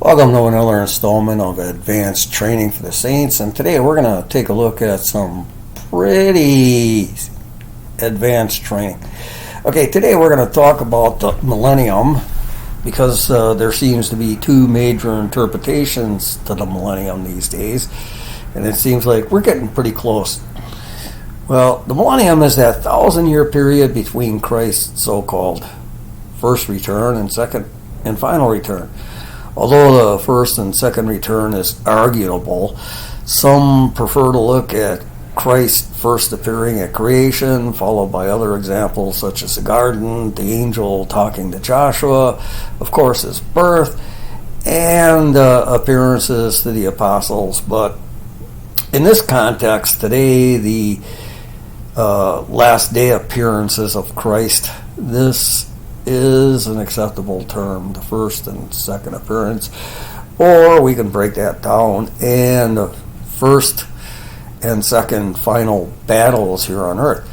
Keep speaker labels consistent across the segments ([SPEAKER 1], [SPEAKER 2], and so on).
[SPEAKER 1] Welcome to another installment of Advanced Training for the Saints, and today we're going to take a look at some pretty advanced training. Okay, today we're going to talk about the Millennium because there seems to be two major interpretations to the Millennium these days, and it seems like we're getting pretty close. Well, the Millennium is that 1,000-year period between Christ's so-called first return and second and final return. Although the first and second return is arguable, some prefer to look at Christ first appearing at creation, followed by other examples such as the garden, the angel talking to Joshua, of course his birth, and appearances to the apostles. But in this context, today, the last day appearances of Christ, this is an acceptable term, the first and second appearance, or we can break that down, and the first and second final battles here on earth.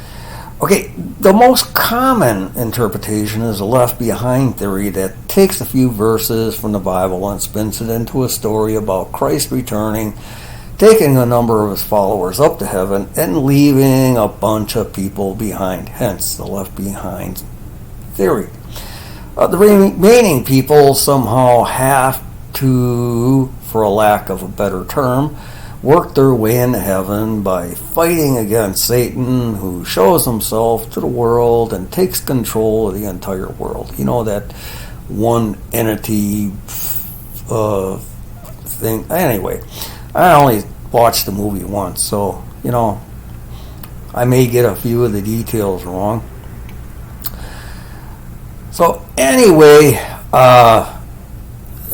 [SPEAKER 1] Okay, the most common interpretation is a left behind theory that takes a few verses from the Bible and spins it into a story about Christ returning, taking a number of his followers up to heaven, and leaving a bunch of people behind, hence the left behind theory. The remaining people somehow have to, for a lack of a better term, work their way into heaven by fighting against Satan, who shows himself to the world and takes control of the entire world. You know, that one entity thing. Anyway, I only watched the movie once, so, you know, I may get a few of the details wrong. So anyway,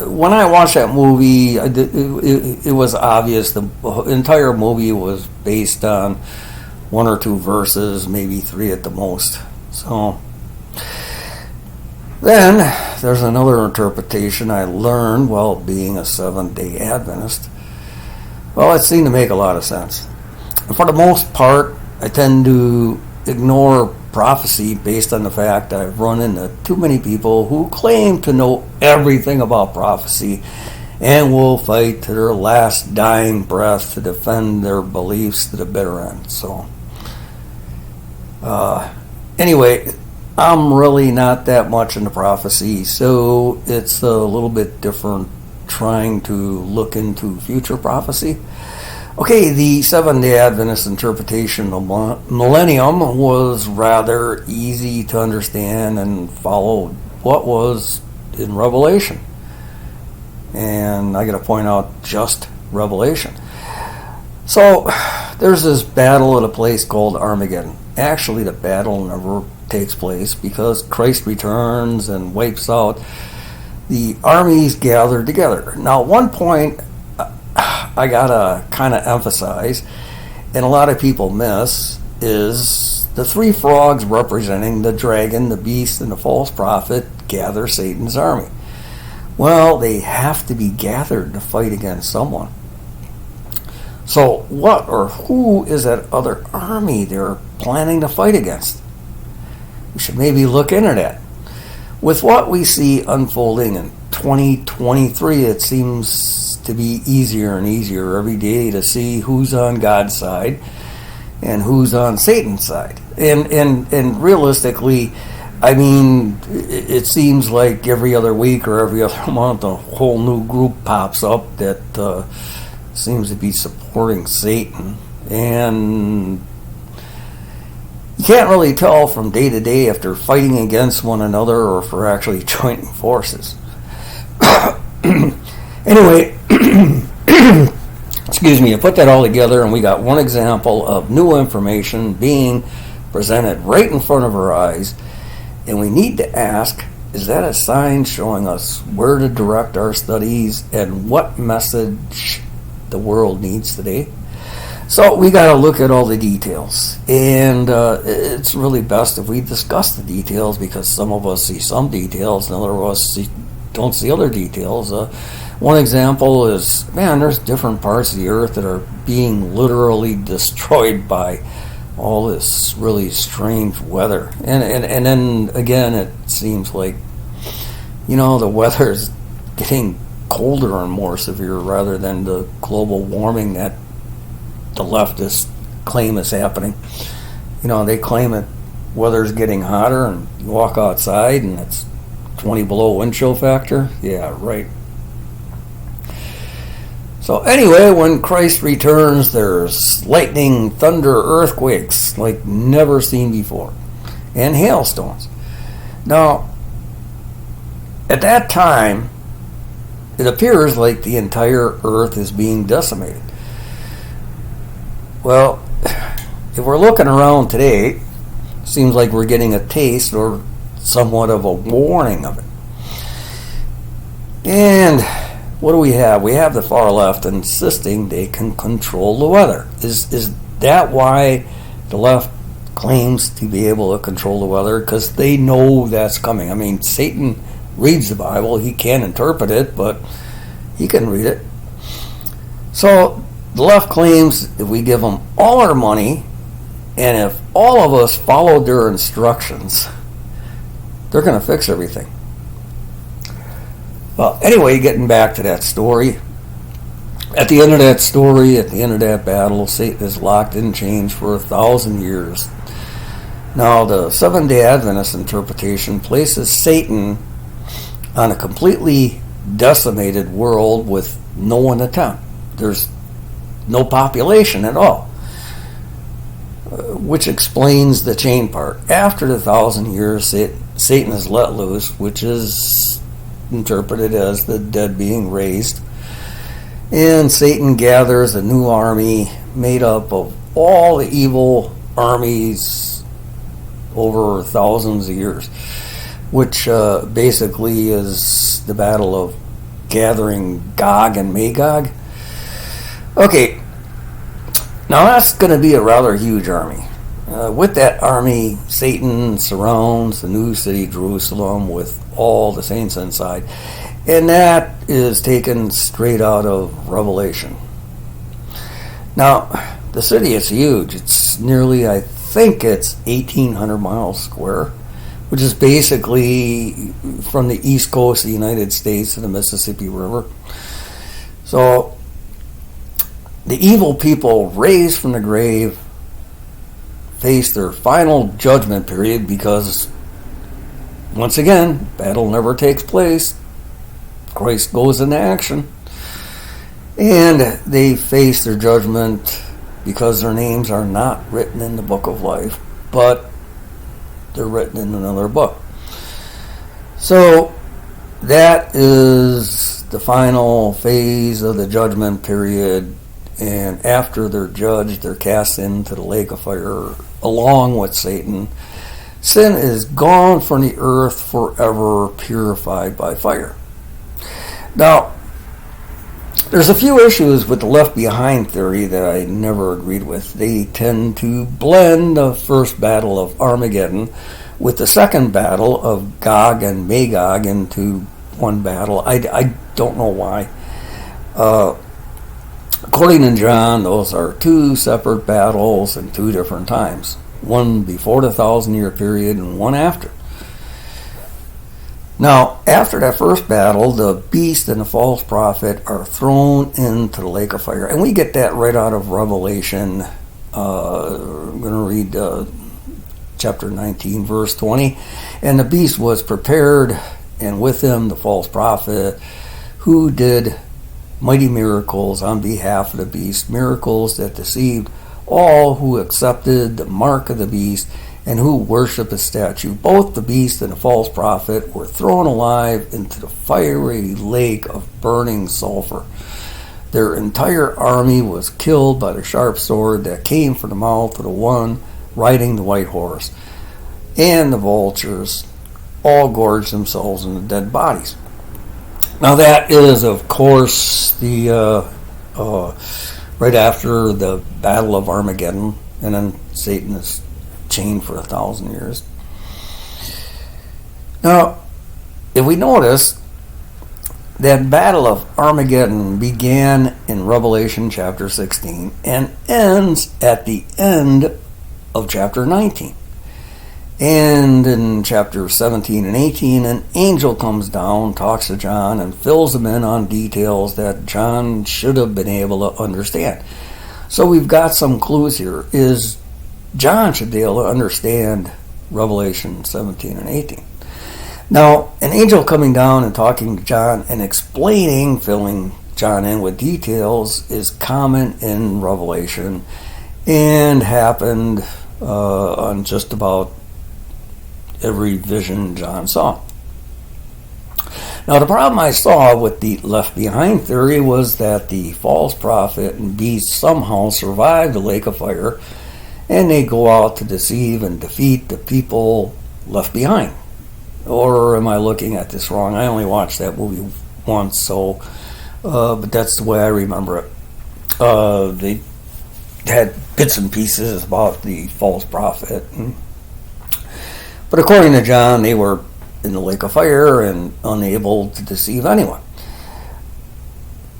[SPEAKER 1] when I watched that movie, it was obvious the entire movie was based on one or two verses, maybe three at the most. So then there's another interpretation I learned while being a Seventh-day Adventist. Well, it seemed to make a lot of sense. For the most part, I tend to ignore prophecy based on the fact that I've run into too many people who claim to know everything about prophecy and will fight to their last dying breath to defend their beliefs to the bitter end. So anyway, I'm really not that much into prophecy, so it's a little bit different trying to look into future prophecy. Okay, the Seventh-day Adventist interpretation of Millennium was rather easy to understand and followed what was in Revelation. And I got to point out just Revelation. So there's this battle at a place called Armageddon. Actually, the battle never takes place because Christ returns and wipes out the armies gathered together. Now, one point I gotta kind of emphasize, and a lot of people miss, is the three frogs representing the dragon, the beast, and the false prophet gather Satan's army. Well, they have to be gathered to fight against someone. So what or who is that other army they're planning to fight against? We should maybe look into that. With what we see unfolding in 2023, it seems to be easier and easier every day to see who's on God's side and who's on Satan's side. And realistically, I mean, it seems like every other week or every other month a whole new group pops up that seems to be supporting Satan. And you can't really tell from day to day if they're fighting against one another or if they're actually joining forces. Anyway, excuse me, I put that all together and we got one example of new information being presented right in front of our eyes, and we need to ask, is that a sign showing us where to direct our studies and what message the world needs today? So we got to look at all the details, and it's really best if we discuss the details because some of us see some details and other of us don't see other details. One example is, man, there's different parts of the earth that are being literally destroyed by all this really strange weather. And then again, it seems like, you know, the weather's getting colder and more severe rather than the global warming that the leftists claim is happening. They claim that weather's getting hotter and you walk outside and it's 20 below wind chill factor. Yeah, right. So anyway, when Christ returns, there's lightning, thunder, earthquakes like never seen before, and hailstones. Now, at that time, it appears like the entire earth is being decimated. Well, if we're looking around today, it seems like we're getting a taste or somewhat of a warning of it. And what do we have? We have the far left insisting they can control the weather. Is that why the left claims to be able to control the weather? Because they know that's coming. I mean, Satan reads the Bible. He can't interpret it, but he can read it. So the left claims if we give them all our money and if all of us followed their instructions, they're going to fix everything. Well, anyway, getting back to that story. At the end of that story, at the end of that battle, Satan is locked in chains for 1,000 years. Now, the Seventh-day Adventist interpretation places Satan on a completely decimated world with no one to tempt. There's no population at all, which explains the chain part. After the 1,000 years, Satan is let loose, which is interpreted as the dead being raised, and Satan gathers a new army made up of all the evil armies over thousands of years, which basically is the battle of gathering Gog and Magog. Okay, now that's going to be a rather huge army. With that army, Satan surrounds the new city Jerusalem with all the saints inside. And that is taken straight out of Revelation. Now, the city is huge. It's nearly, I think it's 1,800 miles square, which is basically from the east coast of the United States to the Mississippi River. So, the evil people raised from the grave face their final judgment period because, once again, battle never takes place. Christ goes into action. And they face their judgment because their names are not written in the book of life, but they're written in another book. So that is the final phase of the judgment period. And after they're judged, they're cast into the lake of fire along with Satan. Sin is gone from the earth forever, purified by fire. Now, there's a few issues with the left behind theory that I never agreed with. They tend to blend the first battle of Armageddon with the second battle of Gog and Magog into one battle. I don't know why. According to John, those are two separate battles in two different times. One before the 1,000-year period and one after. Now, after that first battle, the beast and the false prophet are thrown into the lake of fire. And we get that right out of Revelation. I'm going to read chapter 19, verse 20. And the beast was prepared, and with him the false prophet, who did mighty miracles on behalf of the beast, miracles that deceived all who accepted the mark of the beast and who worship the statue. Both the beast and the false prophet were thrown alive into the fiery lake of burning sulfur. Their entire army was killed by the sharp sword that came from the mouth of the one riding the white horse. And the vultures all gorged themselves in the dead bodies. Now that is, of course, the right after the Battle of Armageddon, and then Satan is chained for 1,000 years. Now, if we notice, that Battle of Armageddon began in Revelation chapter 16 and ends at the end of chapter 19. And in chapter 17 and 18, an angel comes down, talks to John, and fills him in on details that John should have been able to understand. So we've got some clues here. Is John should be able to understand Revelation 17 and 18. Now, an angel coming down and talking to John and explaining, filling John in with details, is common in Revelation and happened on just about every vision John saw. Now, the problem I saw with the Left Behind theory was that the false prophet and beast somehow survived the lake of fire, and they go out to deceive and defeat the people left behind. Or am I looking at this wrong? I only watched that movie once, so but that's the way I remember it. They had bits and pieces about the false prophet, but according to John, they were in the lake of fire and unable to deceive anyone.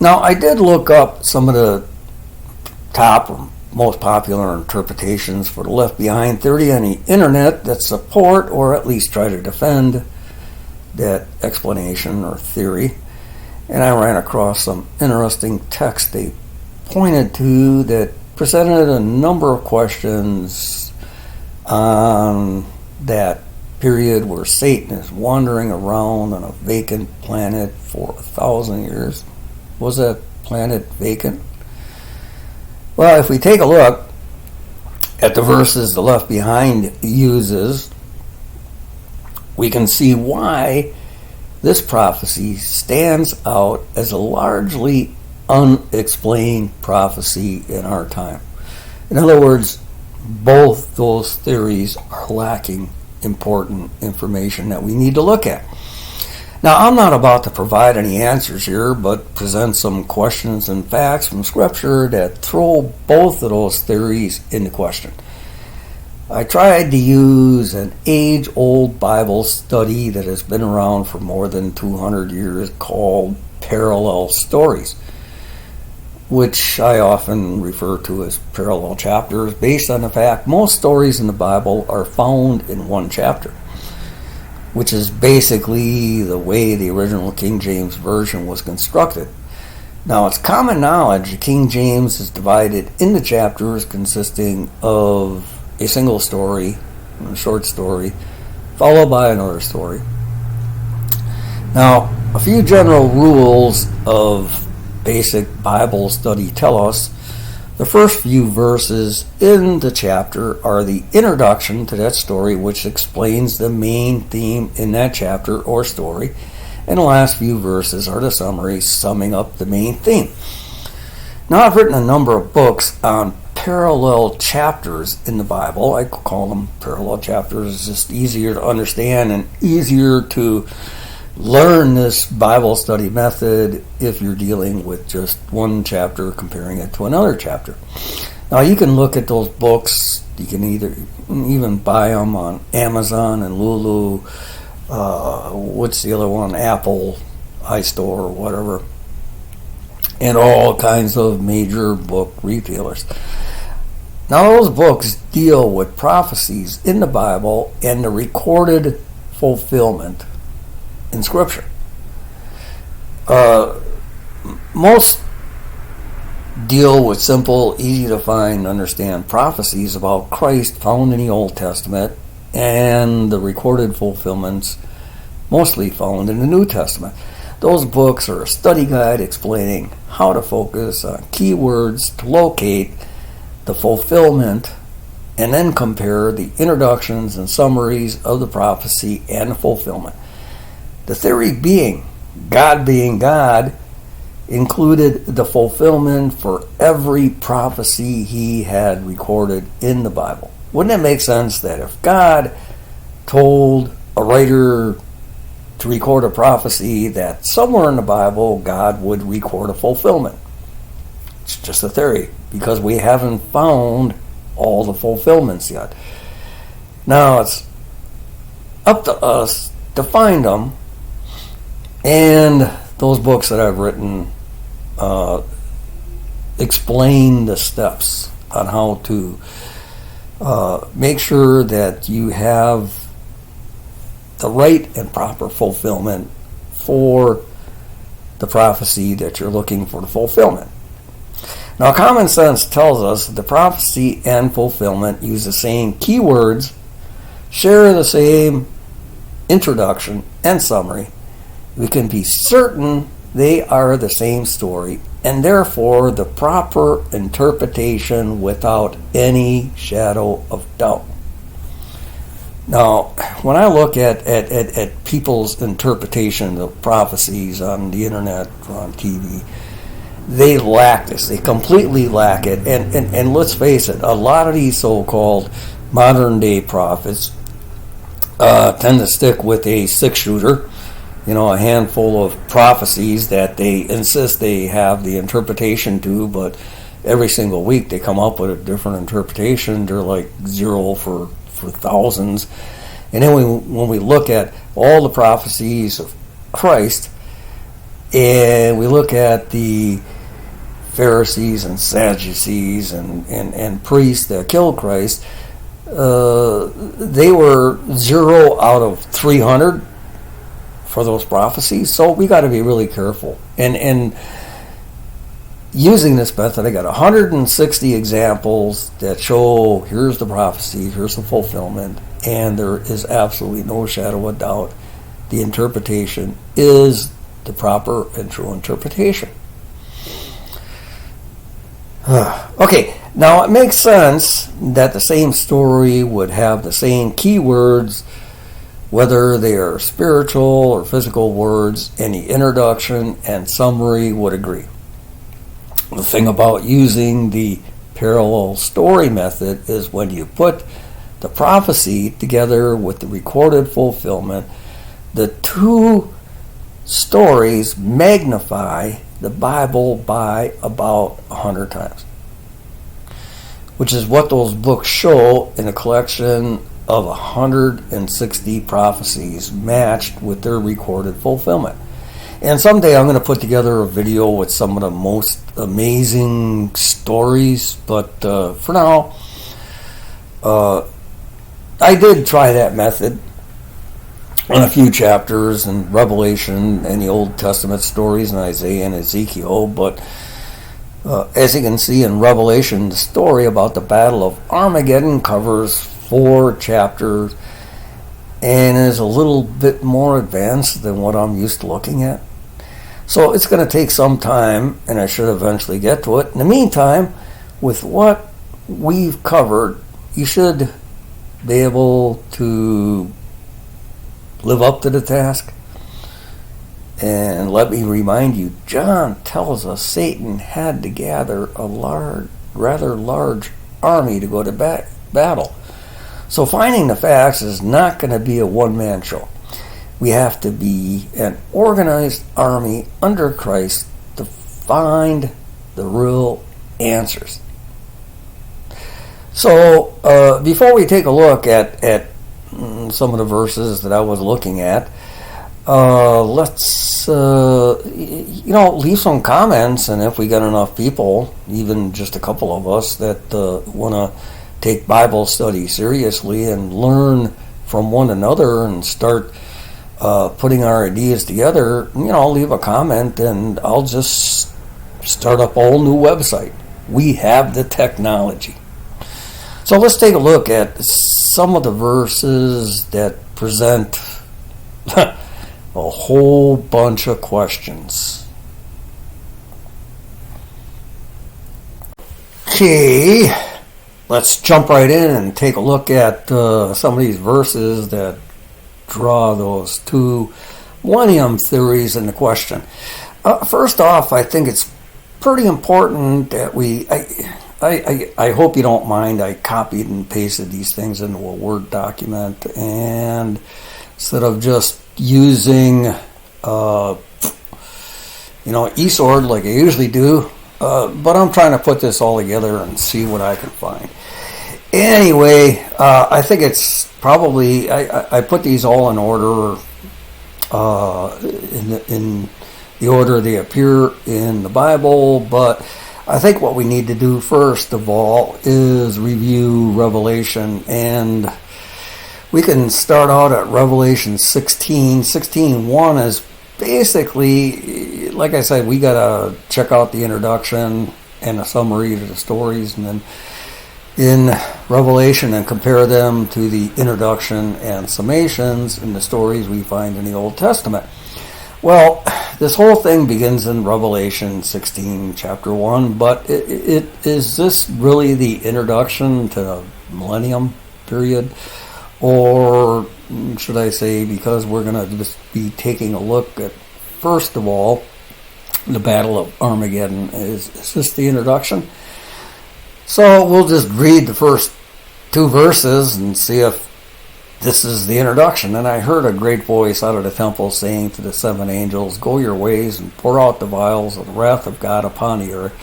[SPEAKER 1] Now, I did look up some of the top or most popular interpretations for the Left Behind theory on the internet that support or at least try to defend that explanation or theory. And I ran across some interesting text they pointed to that presented a number of questions on that period where Satan is wandering around on a vacant planet for 1,000 years. Was that planet vacant? Well, if we take a look at the verses the Left Behind uses, we can see why this prophecy stands out as a largely unexplained prophecy in our time. In other words, both those theories are lacking important information that we need to look at. Now, I'm not about to provide any answers here, but present some questions and facts from Scripture that throw both of those theories into question. I tried to use an age-old Bible study that has been around for more than 200 years called parallel stories, which I often refer to as parallel chapters, based on the fact most stories in the Bible are found in one chapter, which is basically the way the original King James Version was constructed. Now, it's common knowledge that King James is divided into chapters consisting of a single story, a short story, followed by another story. Now, a few general rules of basic Bible study tell us the first few verses in the chapter are the introduction to that story, which explains the main theme in that chapter or story, and the last few verses are the summary summing up the main theme. Now, I've written a number of books on parallel chapters in the Bible. I call them parallel chapters. It's just easier to understand and easier to learn this Bible study method if you're dealing with just one chapter, comparing it to another chapter. Now, you can look at those books. You can even buy them on Amazon and Lulu. What's the other one? Apple, iStore, or whatever. And all kinds of major book retailers. Now, those books deal with prophecies in the Bible and the recorded fulfillment in Scripture. Most deal with simple, easy to find, understand prophecies about Christ found in the Old Testament and the recorded fulfillments mostly found in the New Testament. Those books are a study guide explaining how to focus on keywords to locate the fulfillment and then compare the introductions and summaries of the prophecy and the fulfillment. The theory being God included the fulfillment for every prophecy he had recorded in the Bible. Wouldn't it make sense that if God told a writer to record a prophecy, that somewhere in the Bible God would record a fulfillment? It's just a theory, because we haven't found all the fulfillments yet. Now it's up to us to find them, and those books that I've written explain the steps on how to make sure that you have the right and proper fulfillment for the prophecy that you're looking for the fulfillment. Now, common sense tells us that the prophecy and fulfillment use the same keywords, share the same introduction and summary. We can be certain they are the same story, and therefore the proper interpretation without any shadow of doubt. Now, when I look at people's interpretation of prophecies on the internet or on TV, they lack this. They completely lack it. And let's face it, a lot of these so-called modern-day prophets tend to stick with a six-shooter, a handful of prophecies that they insist they have the interpretation to, but every single week they come up with a different interpretation. They're like zero for thousands. And then when we look at all the prophecies of Christ, and we look at the Pharisees and Sadducees and priests that killed Christ, they were 0 out of 300 for those prophecies. So we got to be really careful. And using this method, I got 160 examples that show here's the prophecy, here's the fulfillment, and there is absolutely no shadow of doubt the interpretation is the proper and true interpretation. Okay, now it makes sense that the same story would have the same keywords, whether they are spiritual or physical words, and the introduction and summary would agree. The thing about using the parallel story method is when you put the prophecy together with the recorded fulfillment, the two stories magnify the Bible by about 100 times, which is what those books show in a collection of 160 prophecies matched with their recorded fulfillment. And someday I'm going to put together a video with some of the most amazing stories, but for now, I did try that method on a few chapters in Revelation and the Old Testament stories in Isaiah and Ezekiel, but as you can see in Revelation, the story about the Battle of Armageddon covers 4 chapters and is a little bit more advanced than what I'm used to looking at. So it's going to take some time, and I should eventually get to it. In the meantime, with what we've covered, you should be able to live up to the task. And let me remind you, John tells us Satan had to gather a rather large army to go to battle. So finding the facts is not going to be a one-man show. We have to be an organized army under Christ to find the real answers. So before we take a look at some of the verses that I was looking at, let's leave some comments, and if we got enough people, even just a couple of us that want to take Bible study seriously and learn from one another and start putting our ideas together, leave a comment and I'll just start up a whole new website. We have the technology. So let's take a look at some of the verses that present a whole bunch of questions. Okay, let's jump right in and take a look at some of these verses that draw those two millennium theories into question. First off, I think it's pretty important that I hope you don't mind, I copied and pasted these things into a Word document, and instead of just using eSword like I usually do, but I'm trying to put this all together and see what I can find. Anyway, I think it's probably, I put these all in order, in the order they appear in the Bible, but I think what we need to do first of all is review Revelation, and we can start out at Revelation 16. 16:1 is basically, like I said, we got to check out the introduction and a summary to the stories, and then in Revelation and compare them to the introduction and summations in the stories we find in the Old Testament. Well, this whole thing begins in Revelation 16, chapter 1, but is this really the introduction to the Millennium period? Or should I say, because we're going to just be taking a look at, first of all, the Battle of Armageddon. Is this the introduction? So we'll just read the first 2 verses and see if this is the introduction. And I heard a great voice out of the temple saying to the 7 angels, "Go your ways and pour out the vials of the wrath of God upon the earth."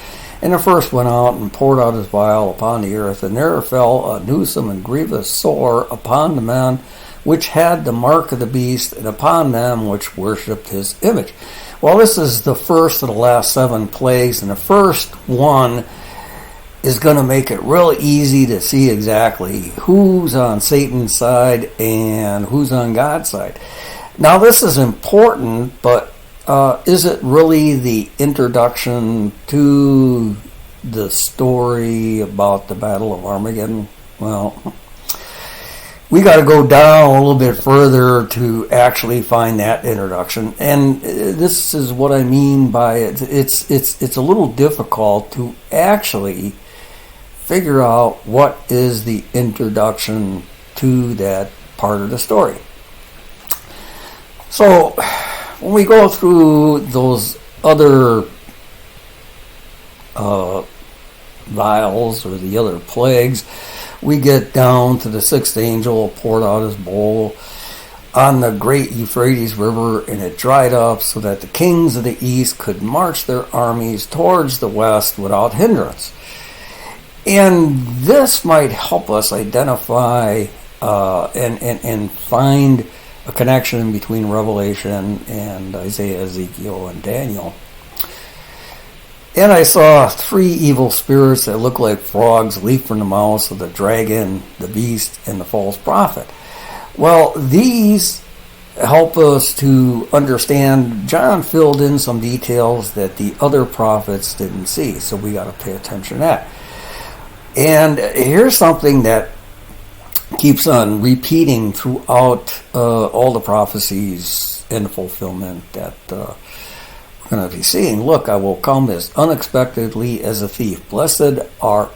[SPEAKER 1] And the first went out and poured out his vial upon the earth, and there fell a newsome and grievous sore upon the men which had the mark of the beast, and upon them which worshipped his image. Well, this is the first of the last 7 plagues, and the first one is going to make it real easy to see exactly who's on Satan's side and who's on God's side. Now, this is important, but is it really the introduction to the story about the Battle of Armageddon? Well, we got to go down a little bit further to actually find that introduction, and this is what I mean by it. It's a little difficult to actually figure out what is the introduction to that part of the story. So when we go through those other vials or the other plagues, we get down to the 6th angel poured out his bowl on the great Euphrates River, and it dried up so that the kings of the east could march their armies towards the west without hindrance. And this might help us identify and find a connection between Revelation and Isaiah, Ezekiel, and Daniel. And I saw 3 evil spirits that looked like frogs leap from the mouths of the dragon, the beast, and the false prophet. Well, these help us to understand. John filled in some details that the other prophets didn't see, so we got to pay attention to that. And here's something that keeps on repeating throughout all the prophecies and fulfillment that we're going to be seeing. "Look, I will come as unexpectedly as a thief. Blessed are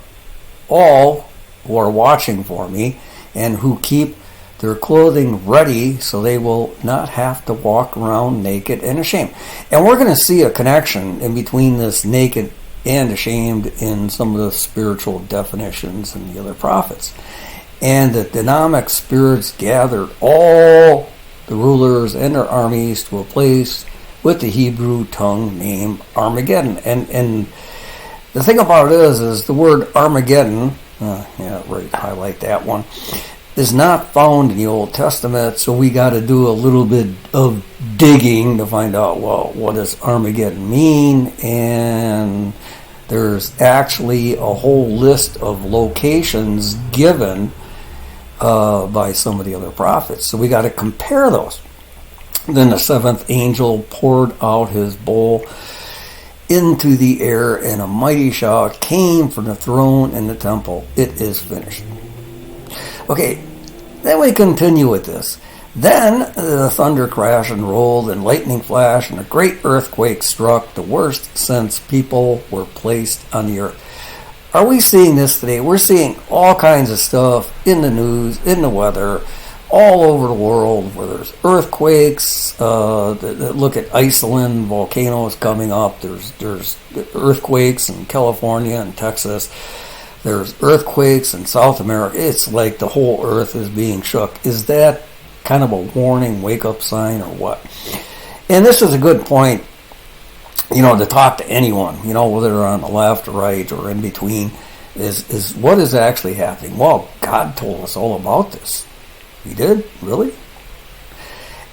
[SPEAKER 1] all who are watching for me and who keep their clothing ready so they will not have to walk around naked and ashamed." And we're going to see a connection in between this naked and ashamed in some of the spiritual definitions in the other prophets. And the demonic spirits gathered all the rulers and their armies to a place with the Hebrew tongue named Armageddon. And the thing about it is the word Armageddon, highlight that one, is not found in the Old Testament, so we got to do a little bit of digging to find out, well, what does Armageddon mean? And there's actually a whole list of locations given by some of the other prophets, so we got to compare those. Then the 7th angel poured out his bowl into the air, and a mighty shout came from the throne and the temple. "It is finished." Okay, then we continue with this. Then the thunder crashed and rolled, and lightning flashed, and a great earthquake struck, the worst since people were placed on the earth. Are we seeing this today? We're seeing all kinds of stuff in the news, in the weather, all over the world, where there's earthquakes. Look at Iceland, volcanoes coming up. There's earthquakes in California and Texas. There's earthquakes in South America. It's like the whole earth is being shook. Is that kind of a warning, wake-up sign, or what? And this is a good point, to talk to anyone, whether they're on the left or right or in between, is what is actually happening? Well, God told us all about this. He did? Really?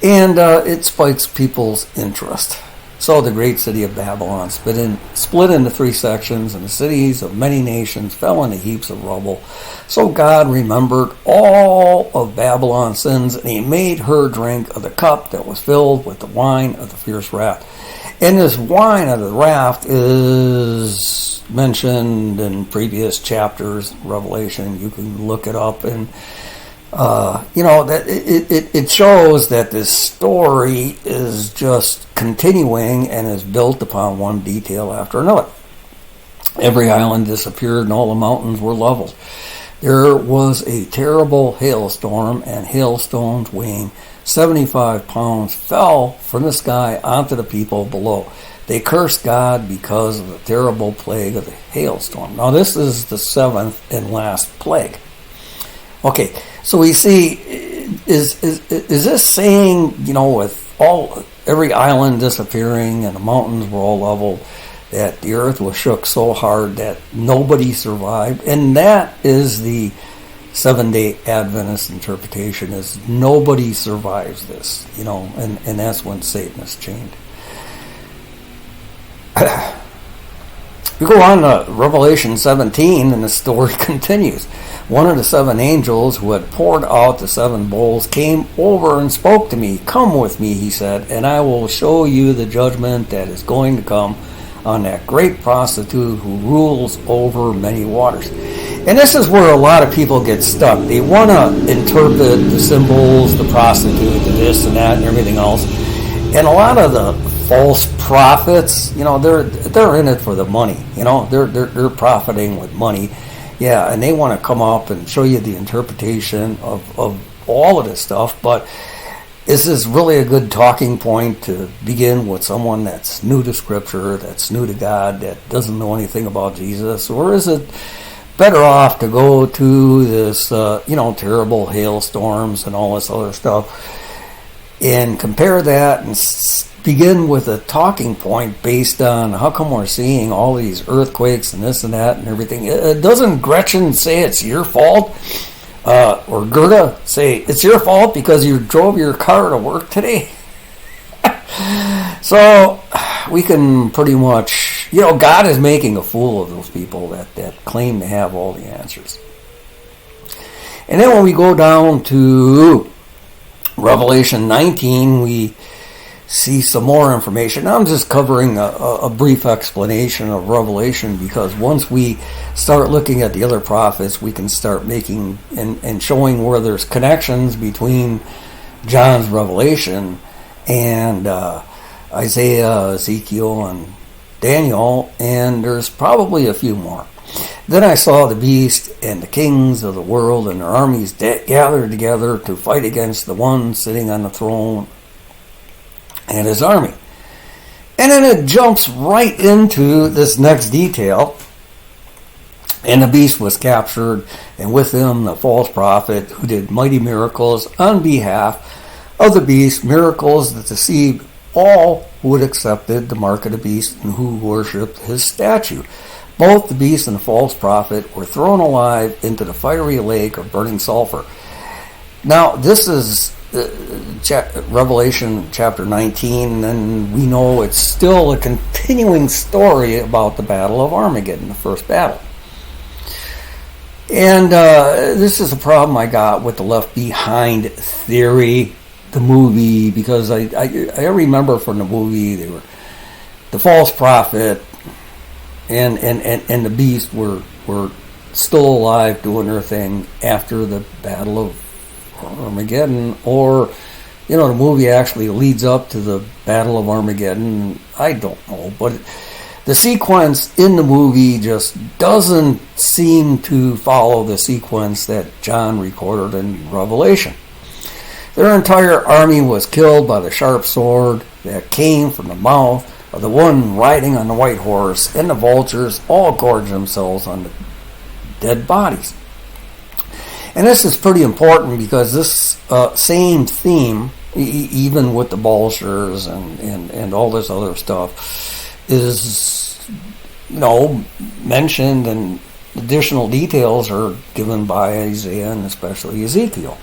[SPEAKER 1] And it spikes people's interest. So the great city of Babylon split into three sections, and the cities of many nations fell into heaps of rubble. So God remembered all of Babylon's sins, and he made her drink of the cup that was filled with the wine of the fierce wrath. And this wine of the wrath is mentioned in previous chapters, Revelation. You can look it up, and that it shows that this story is just continuing and is built upon one detail after another. Every island disappeared and all the mountains were leveled. There was a terrible hailstorm, and hailstones weighing 75 pounds fell from the sky onto the people below. They cursed God because of the terrible plague of the hailstorm. Now this is the seventh and last plague. Okay, so we see, is this saying, with every island disappearing and the mountains were all leveled, that the earth was shook so hard that nobody survived? And that is the Seventh-day Adventist interpretation, is nobody survives this, and that's when Satan is chained. We go on to Revelation 17, and the story continues. One of the seven angels who had poured out the seven bowls came over and spoke to me. Come with me, he said, and I will show you the judgment that is going to come on that great prostitute who rules over many waters. And this is where a lot of people get stuck. They want to interpret the symbols, the prostitute, the this and that and everything else. And a lot of the false prophets, they're in it for the money. They're profiting with money. Yeah, and they want to come up and show you the interpretation of all of this stuff. But is this really a good talking point to begin with someone that's new to Scripture, that's new to God, that doesn't know anything about Jesus? Or is it better off to go to this, terrible hailstorms and all this other stuff and compare that and begin with a talking point based on how come we're seeing all these earthquakes and this and that and everything? Doesn't Gretchen say it's your fault? Or Gerda say it's your fault because you drove your car to work today? So we can pretty much, God is making a fool of those people that claim to have all the answers. And then when we go down to Revelation 19, we see some more information. I'm just covering a brief explanation of Revelation, because once we start looking at the other prophets, we can start making and showing where there's connections between John's Revelation and Isaiah, Ezekiel, and Daniel, and there's probably a few more. Then I saw the beast and the kings of the world and their armies gathered together to fight against the one sitting on the throne and his army. And then it jumps right into this next detail. And the beast was captured, and with him the false prophet who did mighty miracles on behalf of the beast, miracles that deceived all who had accepted the mark of the beast and who worshipped his statue. Both the beast and the false prophet were thrown alive into the fiery lake of burning sulfur. Now, this is Revelation chapter 19, and we know it's still a continuing story about the Battle of Armageddon, the first battle. And this is a problem I got with the Left Behind theory, the movie, because I remember from the movie they were the false prophet and the beast were still alive doing their thing after the Battle of Armageddon, or the movie actually leads up to the Battle of Armageddon. I don't know, but the sequence in the movie just doesn't seem to follow the sequence that John recorded in Revelation. Their entire army was killed by the sharp sword that came from the mouth of the one riding on the white horse, and the vultures all gorged themselves on the dead bodies. And this is pretty important because this same theme, even with the vultures and all this other stuff, is mentioned, and additional details are given by Isaiah and especially Ezekiel.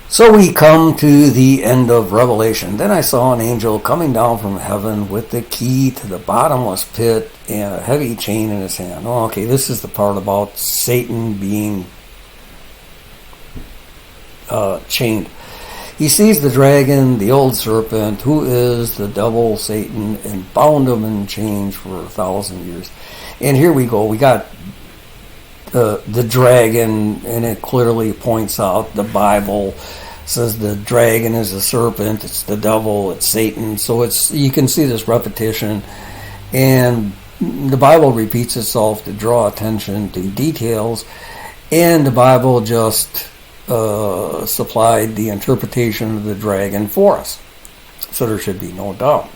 [SPEAKER 1] So we come to the end of Revelation. Then I saw an angel coming down from heaven with the key to the bottomless pit and a heavy chain in his hand. Oh, okay, this is the part about Satan being chained. He seized the dragon, the old serpent, who is the devil, Satan, and bound him in chains for 1,000 years. And here we go. We got the dragon, and it clearly points out the Bible says the dragon is a serpent, it's the devil, it's Satan. So you can see this repetition, and the Bible repeats itself to draw attention to details, and the Bible just supplied the interpretation of the dragon for us. So there should be no doubt.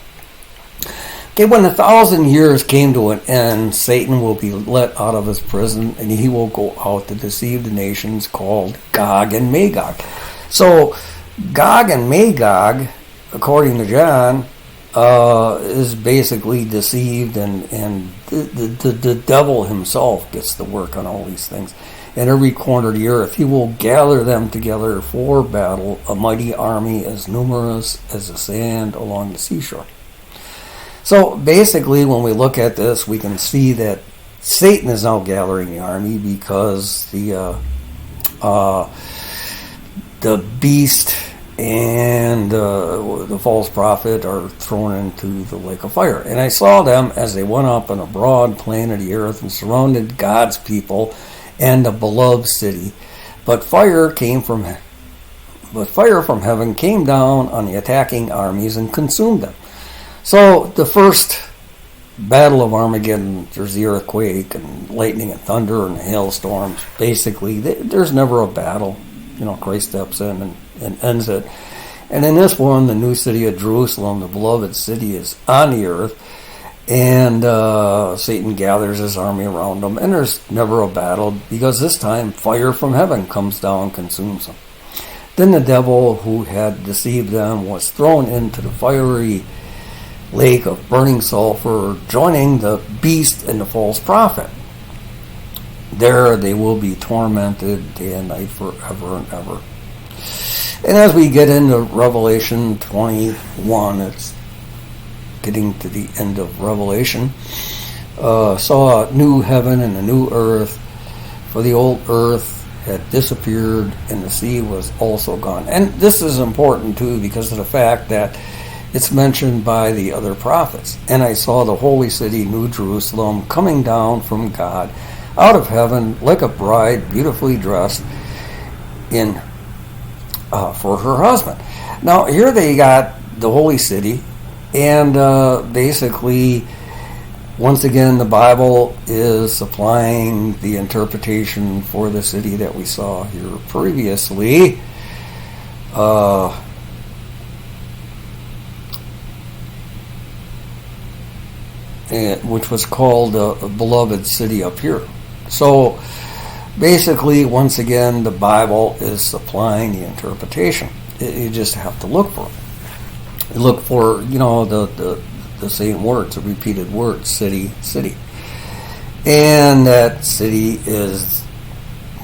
[SPEAKER 1] Okay, when 1,000 years came to an end, Satan will be let out of his prison, and he will go out to deceive the nations called Gog and Magog. So Gog and Magog, according to John, is basically deceived, and the devil himself gets to work on all these things. In every corner of the earth, he will gather them together for battle, a mighty army as numerous as the sand along the seashore. So basically, when we look at this, we can see that Satan is now gathering the army because the beast and the false prophet are thrown into the lake of fire. And I saw them as they went up on a broad plain of the earth and surrounded God's people and the beloved city. But fire from heaven came down on the attacking armies and consumed them. So the first battle of Armageddon, there's the earthquake and lightning and thunder and hailstorms. Basically, there's never a battle. Christ steps in and ends it. And in this one, the new city of Jerusalem, the beloved city, is on the earth. And Satan gathers his army around him. And there's never a battle because this time fire from heaven comes down and consumes them. Then the devil who had deceived them was thrown into the fiery lake of burning sulfur, joining the beast and the false prophet. There they will be tormented day and night forever and ever. And as we get into Revelation 21, it's getting to the end of Revelation, saw a new heaven and a new earth, for the old earth had disappeared and the sea was also gone. And this is important too because of the fact that it's mentioned by the other prophets. And I saw the holy city, New Jerusalem, coming down from God out of heaven like a bride beautifully dressed in for her husband. Now here they got the holy city, and basically once again the Bible is supplying the interpretation for the city that we saw here previously. Which was called a beloved city up here. So basically, once again, the Bible is supplying the interpretation. You just have to look for it. You look for, the same words, the repeated words, city, city. And that city is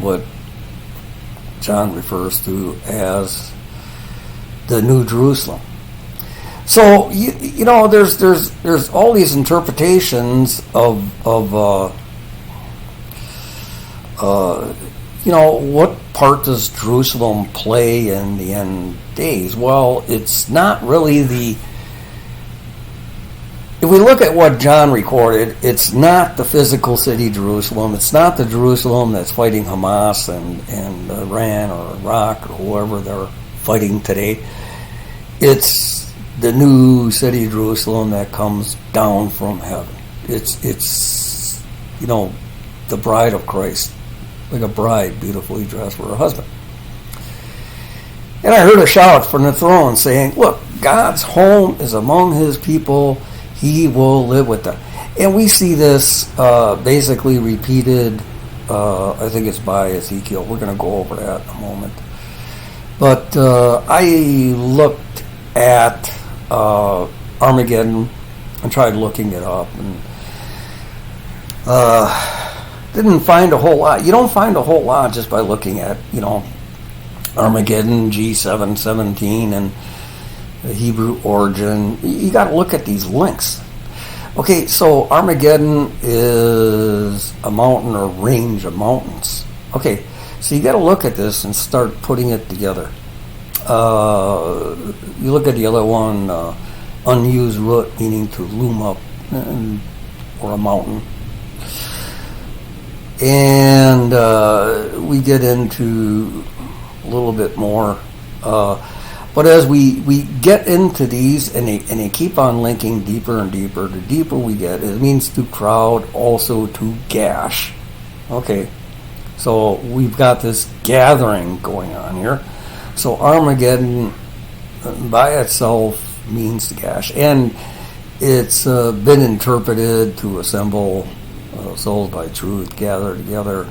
[SPEAKER 1] what John refers to as the New Jerusalem. So there's all these interpretations of what part does Jerusalem play in the end days? Well, it's not really if we look at what John recorded, it's not the physical city Jerusalem. It's not the Jerusalem that's fighting Hamas and Iran or Iraq or whoever they're fighting today. It's the new city Jerusalem that comes down from heaven. It's the bride of Christ, like a bride beautifully dressed for her husband. And I heard a shout from the throne saying, "Look, God's home is among his people. He will live with them." And we see this basically repeated, I think it's by Ezekiel. We're going to go over that in a moment. But I looked at Armageddon and tried looking it up and didn't find a whole lot. You don't find a whole lot just by looking at Armageddon, G717, and the Hebrew origin. You got to look at these links. Okay, so Armageddon is a mountain or range of mountains. Okay, so you got to look at this and start putting it together. You look at the other one, unused root, meaning to loom up, or a mountain. And we get into a little bit more. But as we get into these, and they keep on linking deeper and deeper, the deeper we get, it means to crowd, also to gash. Okay, so we've got this gathering going on here. So Armageddon by itself means to gash, and it's been interpreted to assemble souls by truth, gather together.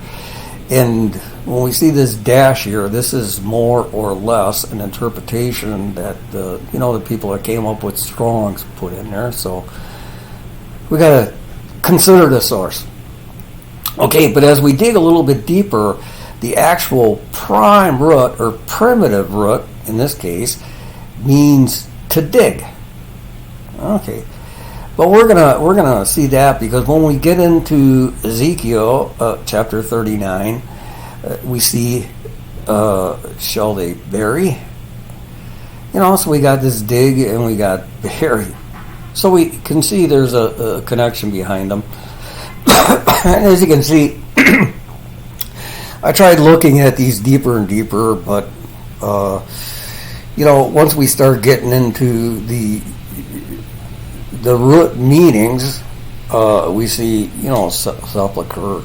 [SPEAKER 1] And when we see this dash here, this is more or less an interpretation that the people that came up with Strong's put in there. So we got to consider the source. Okay, but as we dig a little bit deeper, the actual prime root or primitive root in this case means to dig. Okay. But we're gonna see that, because when we get into Ezekiel chapter 39, we see shall they bury? So we got this dig and we got bury. So we can see there's a connection behind them. And as you can see, I tried looking at these deeper and deeper, but once we start getting into the root meanings, we see, sepulcher,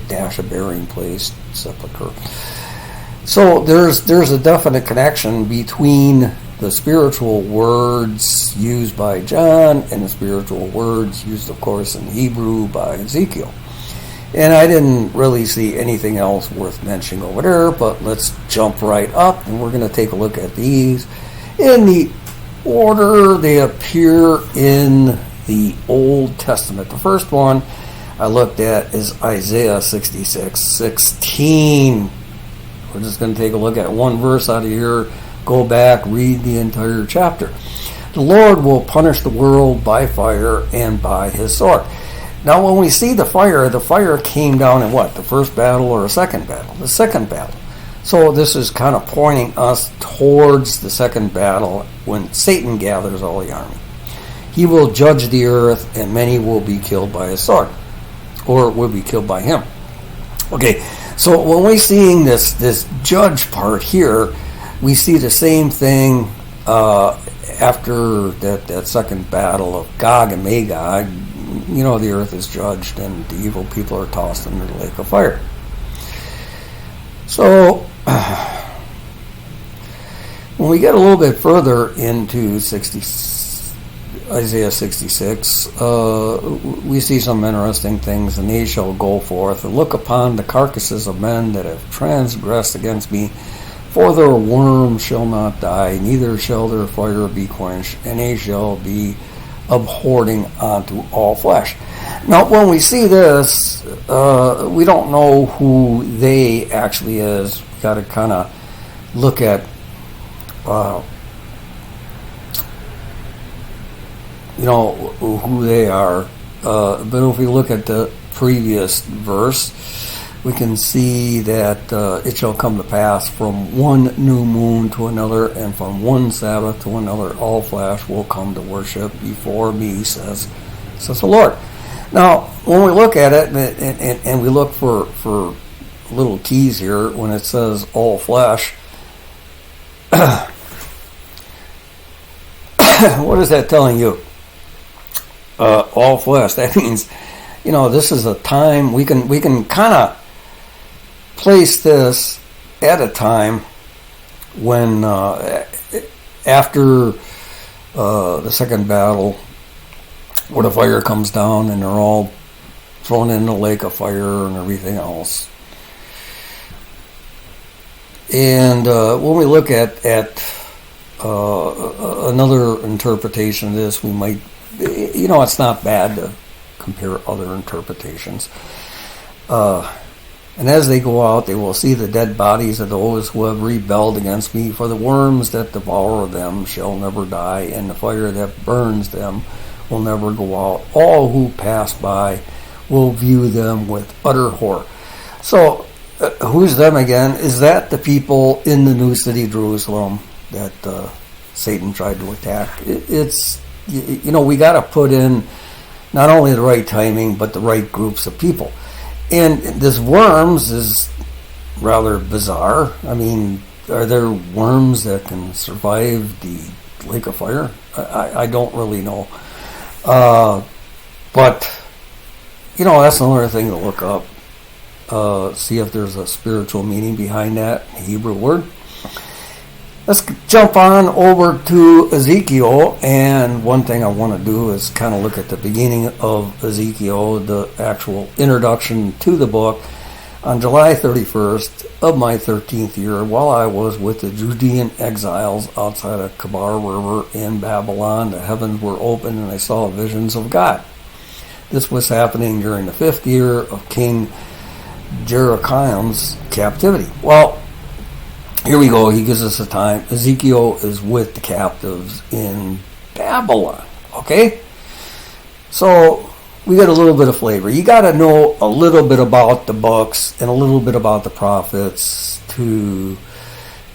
[SPEAKER 1] dash a burying place, sepulcher. So there's a definite connection between the spiritual words used by John and the spiritual words used, of course, in Hebrew by Ezekiel. And I didn't really see anything else worth mentioning over there, but let's jump right up, and we're going to take a look at these in the order they appear in the Old Testament. The first one I looked at is Isaiah 66:16. We're just going to take a look at one verse out of here, go back, read the entire chapter. The Lord will punish the world by fire and by his sword. Now when we see the fire came down in what? The first battle or a second battle? The second battle. So this is kind of pointing us towards the second battle when Satan gathers all the army. He will judge the earth, and many will be killed by his sword, or will be killed by him. Okay, so when we're seeing this judge part here, we see the same thing after that second battle of Gog and Magog. The earth is judged, and the evil people are tossed into the lake of fire. So when we get a little bit further into Isaiah 66, we see some interesting things. And they shall go forth and look upon the carcasses of men that have transgressed against me, for their worm shall not die, neither shall their fire be quenched, and they shall be abhorring unto all flesh. Now when we see this, we don't know who they actually is. We've got to kind of look at who they are. But if we look at the previous verse, we can see that it shall come to pass from one new moon to another, and from one Sabbath to another, all flesh will come to worship before me, says the Lord. Now, when we look at it, and we look for little keys here, when it says all flesh, what is that telling you? All flesh. That means, this is a time we can kind of place this at a time when after the second battle, where the fire comes down and they're all thrown in the lake of fire and everything else. And when we look at another interpretation of this, we might, it's not bad to compare other interpretations. And as they go out, they will see the dead bodies of those who have rebelled against me, for the worms that devour them shall never die, and the fire that burns them will never go out. All who pass by will view them with utter horror. So, who's them again? Is that the people in the new city, Jerusalem, that Satan tried to attack? It's, we got to put in not only the right timing, but the right groups of people. And this worms is rather bizarre. I mean, are there worms that can survive the lake of fire? I don't really know. But, that's another thing to look up. See if there's a spiritual meaning behind that Hebrew word. Let's jump on over to Ezekiel, and one thing I want to do is kind of look at the beginning of Ezekiel, the actual introduction to the book. On July 31st of my 13th year, while I was with the Judean exiles outside of Kabar River in Babylon, the heavens were open and I saw visions of God. This was happening during the 5th year of King Jehoiakim's captivity. Well, here we go. He gives us a time. Ezekiel is with the captives in Babylon. Okay? So, we got a little bit of flavor. You got to know a little bit about the books and a little bit about the prophets to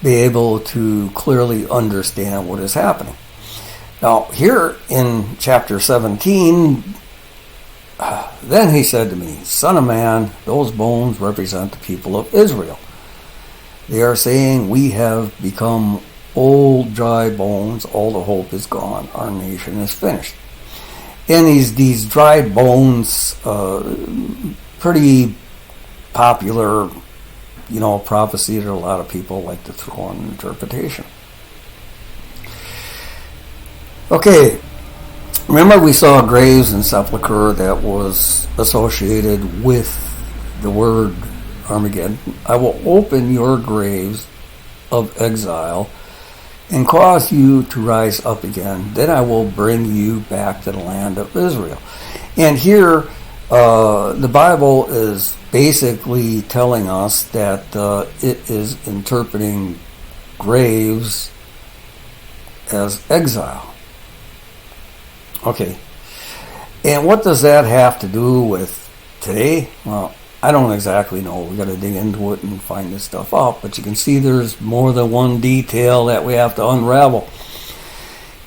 [SPEAKER 1] be able to clearly understand what is happening. Now, here in chapter 17, then he said to me, Son of man, those bones represent the people of Israel. They are saying, we have become old, dry bones. All the hope is gone. Our nation is finished. And these dry bones, pretty popular, prophecy that a lot of people like to throw in interpretation. Okay, remember we saw graves and sepulchre that was associated with the word Armageddon. I will open your graves of exile and cause you to rise up again. Then I will bring you back to the land of Israel. And here, the Bible is basically telling us that it is interpreting graves as exile. Okay. And what does that have to do with today? Well, I don't exactly know. We got to dig into it and find this stuff out. But you can see there's more than one detail that we have to unravel.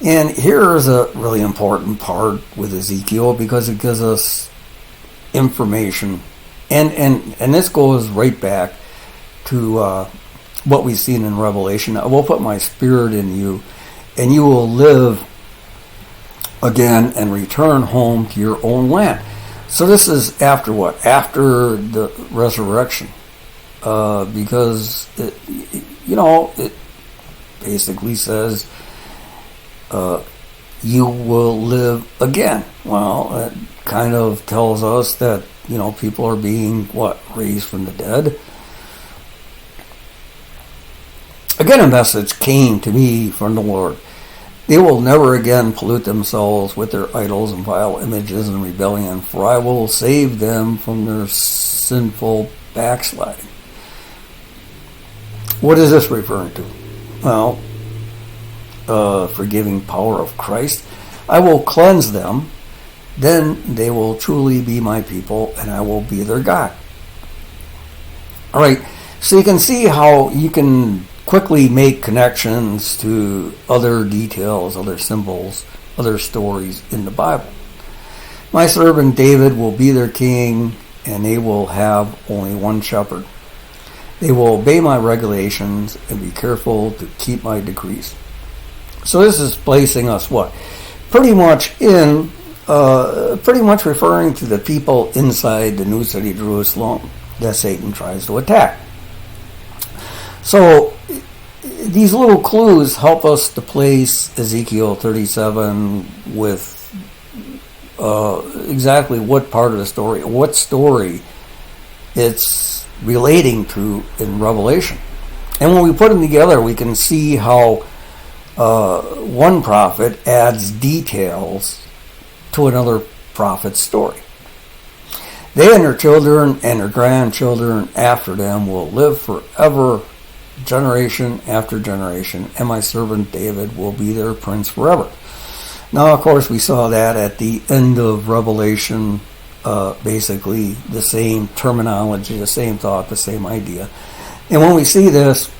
[SPEAKER 1] And here is a really important part with Ezekiel because it gives us information. And this goes right back to what we've seen in Revelation. I will put my spirit in you, and you will live again and return home to your own land. So this is after what? After the resurrection. Because, it basically says you will live again. Well, it kind of tells us that, people are being, raised from the dead. Again, a message came to me from the Lord. They will never again pollute themselves with their idols and vile images and rebellion, for I will save them from their sinful backsliding. What is this referring to? Well, forgiving power of Christ. I will cleanse them, then they will truly be my people, and I will be their God. All right, so you can see how you can quickly make connections to other details, other symbols, other stories in the Bible. My servant David will be their king, and they will have only one shepherd. They will obey my regulations and be careful to keep my decrees. So this is placing us pretty much referring to the people inside the new city Jerusalem that Satan tries to attack. So these little clues help us to place Ezekiel 37 with exactly what part of the story, what story it's relating to in Revelation. And when we put them together, we can see how one prophet adds details to another prophet's story. They and their children and their grandchildren after them will live forever, generation after generation, and my servant David will be their prince forever. Now, of course, we saw that at the end of Revelation, basically the same terminology, the same thought, the same idea. And when we see this,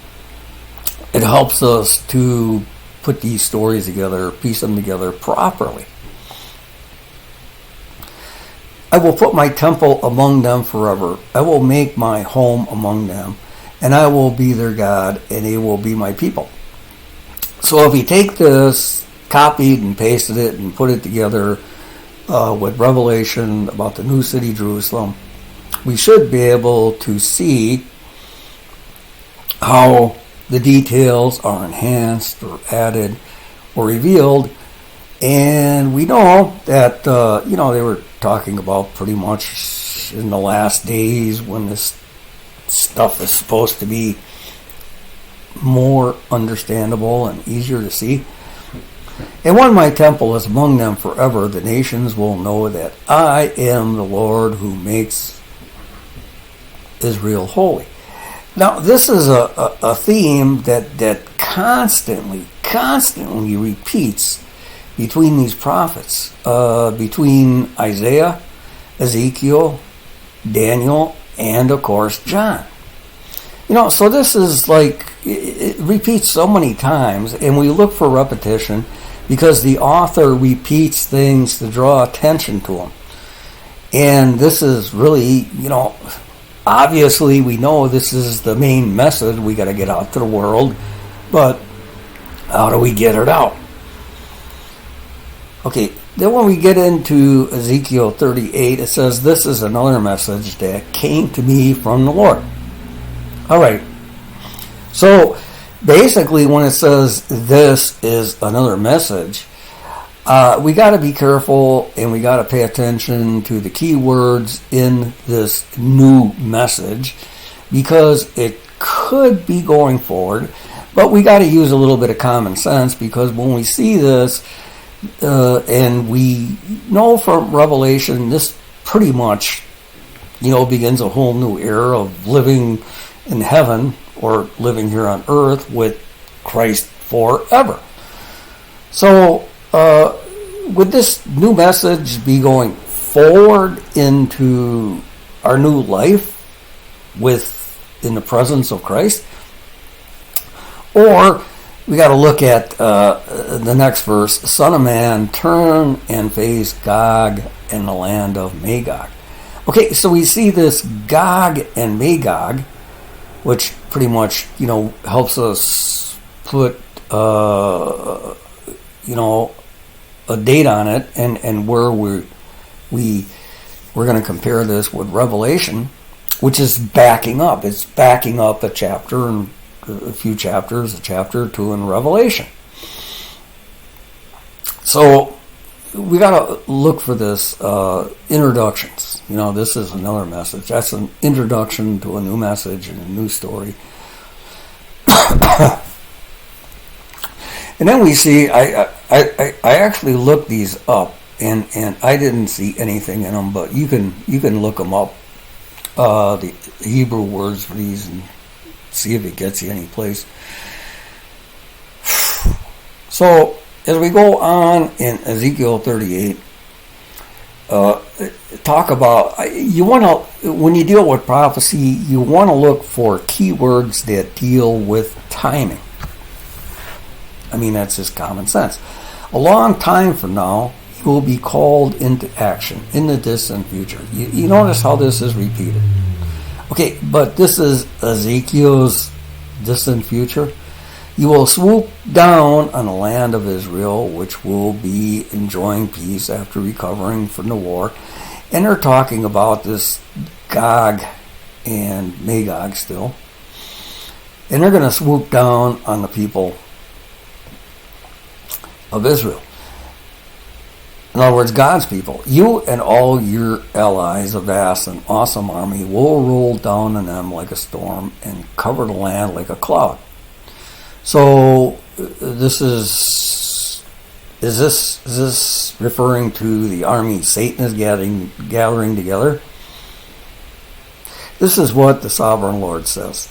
[SPEAKER 1] it helps us to put these stories together, piece them together properly. I will put my temple among them forever. I will make my home among them, and I will be their God, and they will be my people. So if you take this, copied and pasted it, and put it together with Revelation about the new city, Jerusalem, we should be able to see how the details are enhanced or added or revealed. And we know that, they were talking about pretty much in the last days when this stuff is supposed to be more understandable and easier to see. And when my temple is among them forever, the nations will know that I am the Lord who makes Israel holy. Now, this is a theme that constantly repeats between these prophets, between Isaiah, Ezekiel, Daniel, and of course John. So this is like, it repeats so many times, and we look for repetition because the author repeats things to draw attention to them. And this is really, obviously we know this is the main message we got to get out to the world, but how do we get it out? Okay, then when we get into Ezekiel 38, it says, this is another message that came to me from the Lord. All right, so basically when it says this is another message, we got to be careful and we got to pay attention to the key words in this new message, because it could be going forward, but we got to use a little bit of common sense, because when we see this, and we know from Revelation, this pretty much, begins a whole new era of living in heaven or living here on earth with Christ forever. So, would this new message be going forward into our new life in the presence of Christ? Or we got to look at the next verse. Son of man, turn and face Gog and the land of Magog. Okay, so we see this Gog and Magog, which pretty much, helps us put, a date on it, and where we're going to compare this with Revelation, which is backing up. It's backing up a chapter and a few chapters, a chapter or two in Revelation. So we got to look for this introductions. This is another message. That's an introduction to a new message and a new story. And then we see, I actually looked these up, and I didn't see anything in them, but you can look them up, the Hebrew words for these, and see if it gets you any place. So as we go on in Ezekiel 38, talk about, when you deal with prophecy, you want to look for keywords that deal with timing. I mean, that's just common sense. A long time from now, you will be called into action in the distant future. You notice how this is repeated. Okay, but this is Ezekiel's distant future. You will swoop down on the land of Israel, which will be enjoying peace after recovering from the war. And they're talking about this Gog and Magog still. And they're going to swoop down on the people of Israel. In other words, God's people. You and all your allies, a vast and awesome army, will roll down on them like a storm and cover the land like a cloud. So this is this referring to the army Satan is gathering together? This is what the sovereign Lord says.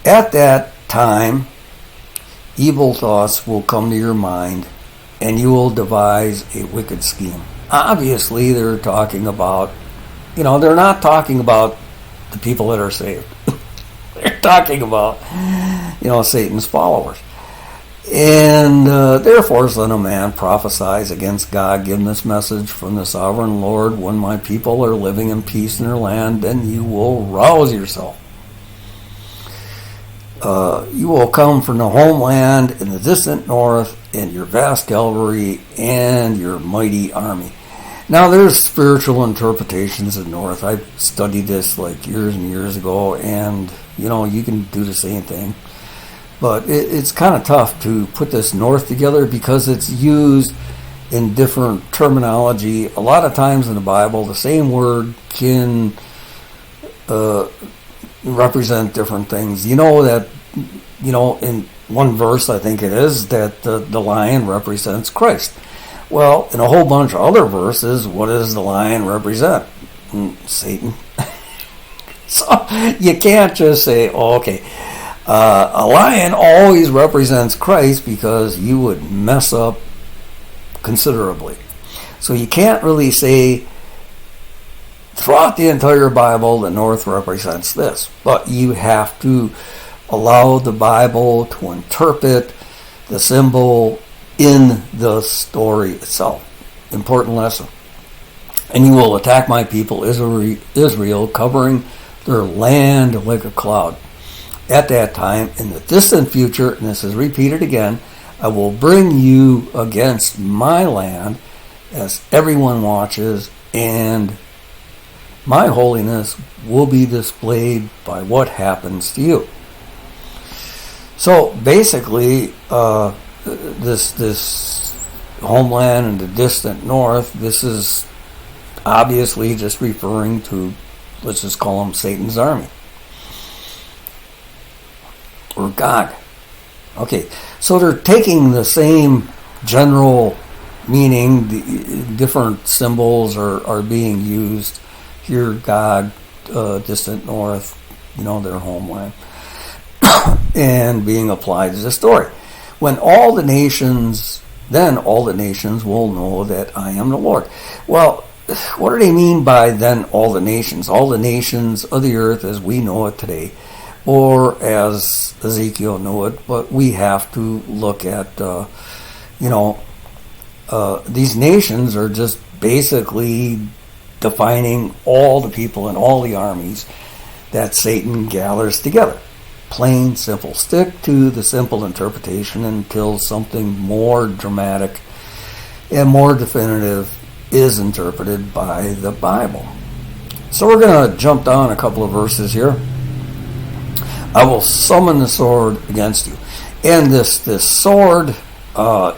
[SPEAKER 1] At that time, evil thoughts will come to your mind, and you will devise a wicked scheme. Obviously, they're talking about, they're not talking about the people that are saved. They're talking about, Satan's followers. And therefore, Son of Man, prophesies against God, give this message from the sovereign Lord. When my people are living in peace in their land, then you will rouse yourself. You will come from the homeland in the distant north, and your vast cavalry and your mighty army. Now, there's spiritual interpretations of north. I've studied this like years and years ago, and you can do the same thing. But it's kind of tough to put this north together because it's used in different terminology. A lot of times in the Bible, the same word can represent different things. In one verse, I think it is, that the lion represents Christ. Well, in a whole bunch of other verses, what does the lion represent? Satan. So you can't just say, okay, a lion always represents Christ, because you would mess up considerably. So you can't really say throughout the entire Bible the north represents this, but you have to allow the Bible to interpret the symbol in the story itself. Important lesson. And you will attack my people Israel, covering their land like a cloud. At that time, in the distant future, and this is repeated again, I will bring you against my land as everyone watches, and my holiness will be displayed by what happens to you. So basically, this homeland in the distant north, this is obviously just referring to, let's just call them Satan's army. Or God. Okay, so they're taking the same general meaning, the different symbols are being used here. God, distant north, their homeland, and being applied to the story. Then all the nations will know that I am the Lord. Well, what do they mean by then all the nations? All the nations of the earth as we know it today, or as Ezekiel knew it, but we have to look at, these nations are just basically defining all the people and all the armies that Satan gathers together. Plain, simple. Stick to the simple interpretation until something more dramatic and more definitive is interpreted by the Bible. So we're going to jump down a couple of verses here. I will summon the sword against you. And this sword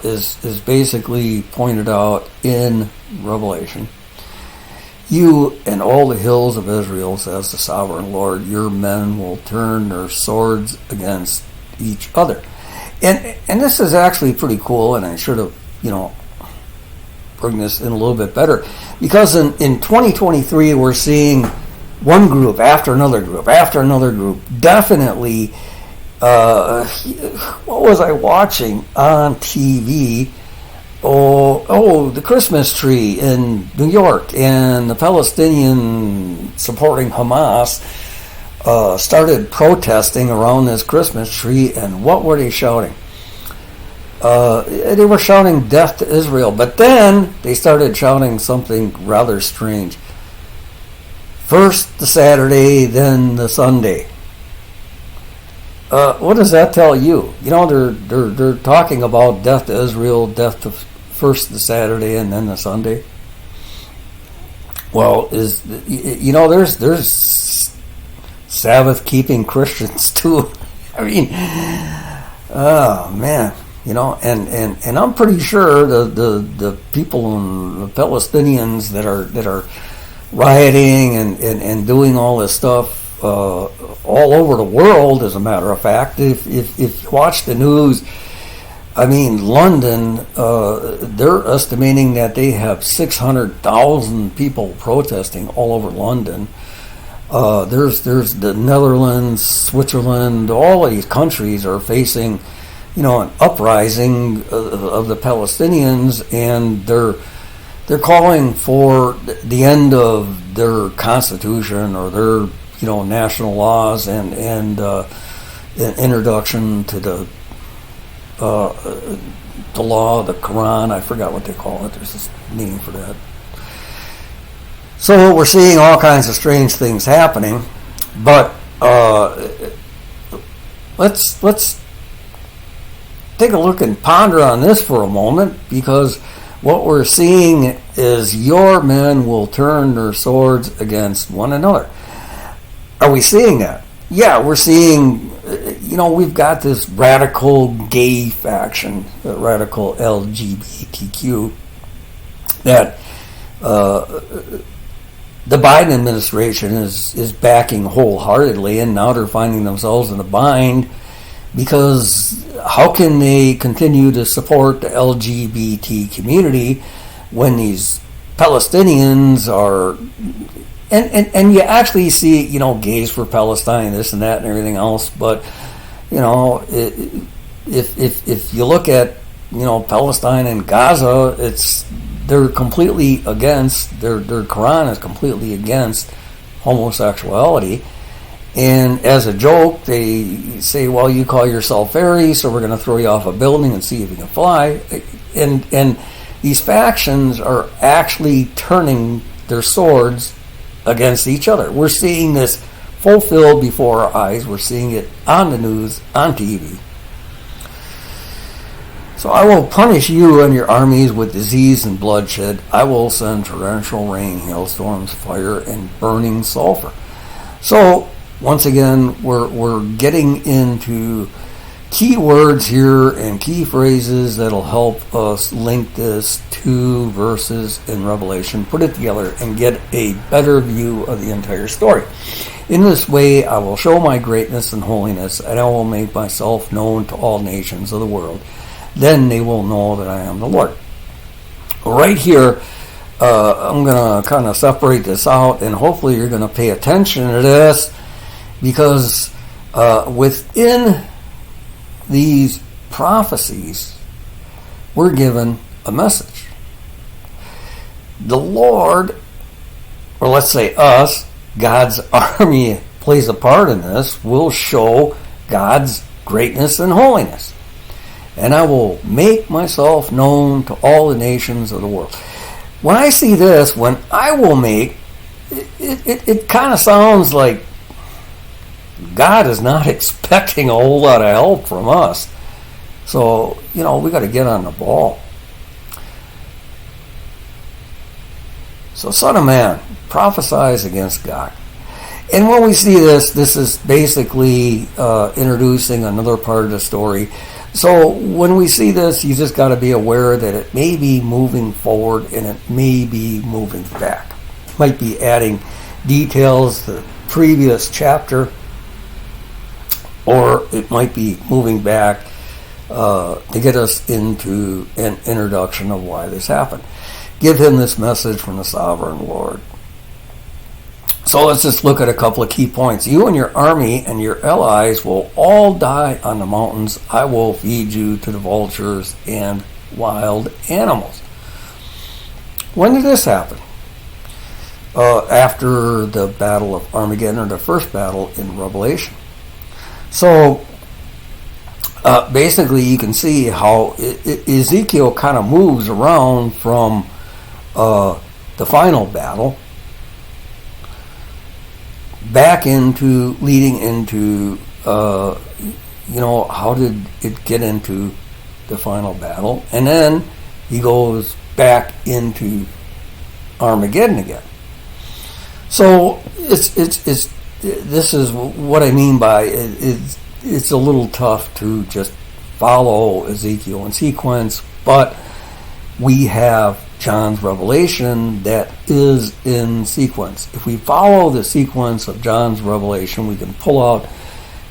[SPEAKER 1] is basically pointed out in Revelation. You and all the hills of Israel, says the sovereign Lord, your men will turn their swords against each other. And this is actually pretty cool, and I should have, bring this in a little bit better. Because in 2023, we're seeing one group after another group after another group. Definitely, what was I watching on TV? The Christmas tree in New York, and the Palestinian supporting Hamas started protesting around this Christmas tree, and what were they shouting? They were shouting death to Israel, but then they started shouting something rather strange. First the Saturday, then the Sunday. What does that tell you? They're talking about death to Israel, death to first the Saturday and then the Sunday. Well, there's Sabbath keeping Christians too. I mean, oh man, and I'm pretty sure the people in the Palestinians that are rioting and doing all this stuff all over the world, as a matter of fact, if you watch the news, I mean, London, they're estimating that they have 600,000 people protesting all over London. There's the Netherlands, Switzerland. All of these countries are facing, an uprising of the Palestinians, and they're calling for the end of their constitution or their national laws and an introduction to the law, the Quran. I forgot what they call it. There's this name for that. So we're seeing all kinds of strange things happening, but let's take a look and ponder on this for a moment, because what we're seeing is your men will turn their swords against one another. Are we seeing that? Yeah, we're seeing, we've got this radical gay faction, the radical LGBTQ, that the Biden administration is backing wholeheartedly, and now they're finding themselves in a bind, because how can they continue to support the LGBT community when these Palestinians are, and you actually see, gays for Palestine, this and that and everything else, but, if you look at, Palestine and Gaza, they're completely against, their Quran is completely against homosexuality. And as a joke, they say, well, you call yourself fairy, so we're going to throw you off a building and see if you can fly. And these factions are actually turning their swords against each other. We're seeing this fulfilled before our eyes. We're seeing it on the news, on TV. So I will punish you and your armies with disease and bloodshed. I will send torrential rain, hailstorms, fire, and burning sulfur. So once again, we're getting into key words here and key phrases that'll help us link this to verses in Revelation, put it together, and get a better view of the entire story. In this way, I will show my greatness and holiness, and I will make myself known to all nations of the world. Then they will know that I am the Lord. Right here, I'm going to kind of separate this out, and hopefully you're going to pay attention to this, because within these prophecies, we're given a message. The Lord, or let's say us, God's army plays a part in this, will show God's greatness and holiness. And I will make myself known to all the nations of the world. When I see this, when I will make, it kind of sounds like God is not expecting a whole lot of help from us. So, we got to get on the ball. So, Son of Man, prophesies against God. And when we see this is basically introducing another part of the story. So when we see this, you just got to be aware that it may be moving forward and it may be moving back. It might be adding details to the previous chapter, or it might be moving back to get us into an introduction of why this happened. Give him this message from the sovereign Lord. So let's just look at a couple of key points. You and your army and your allies will all die on the mountains. I will feed you to the vultures and wild animals. When did this happen? After the Battle of Armageddon, or the first battle in Revelation. So basically you can see how Ezekiel kind of moves around from the final battle back into leading into how did it get into the final battle, and then he goes back into Armageddon again. So this is what I mean by it's a little tough to just follow Ezekiel in sequence, but we have John's revelation that is in sequence. If we follow the sequence of John's revelation, we can pull out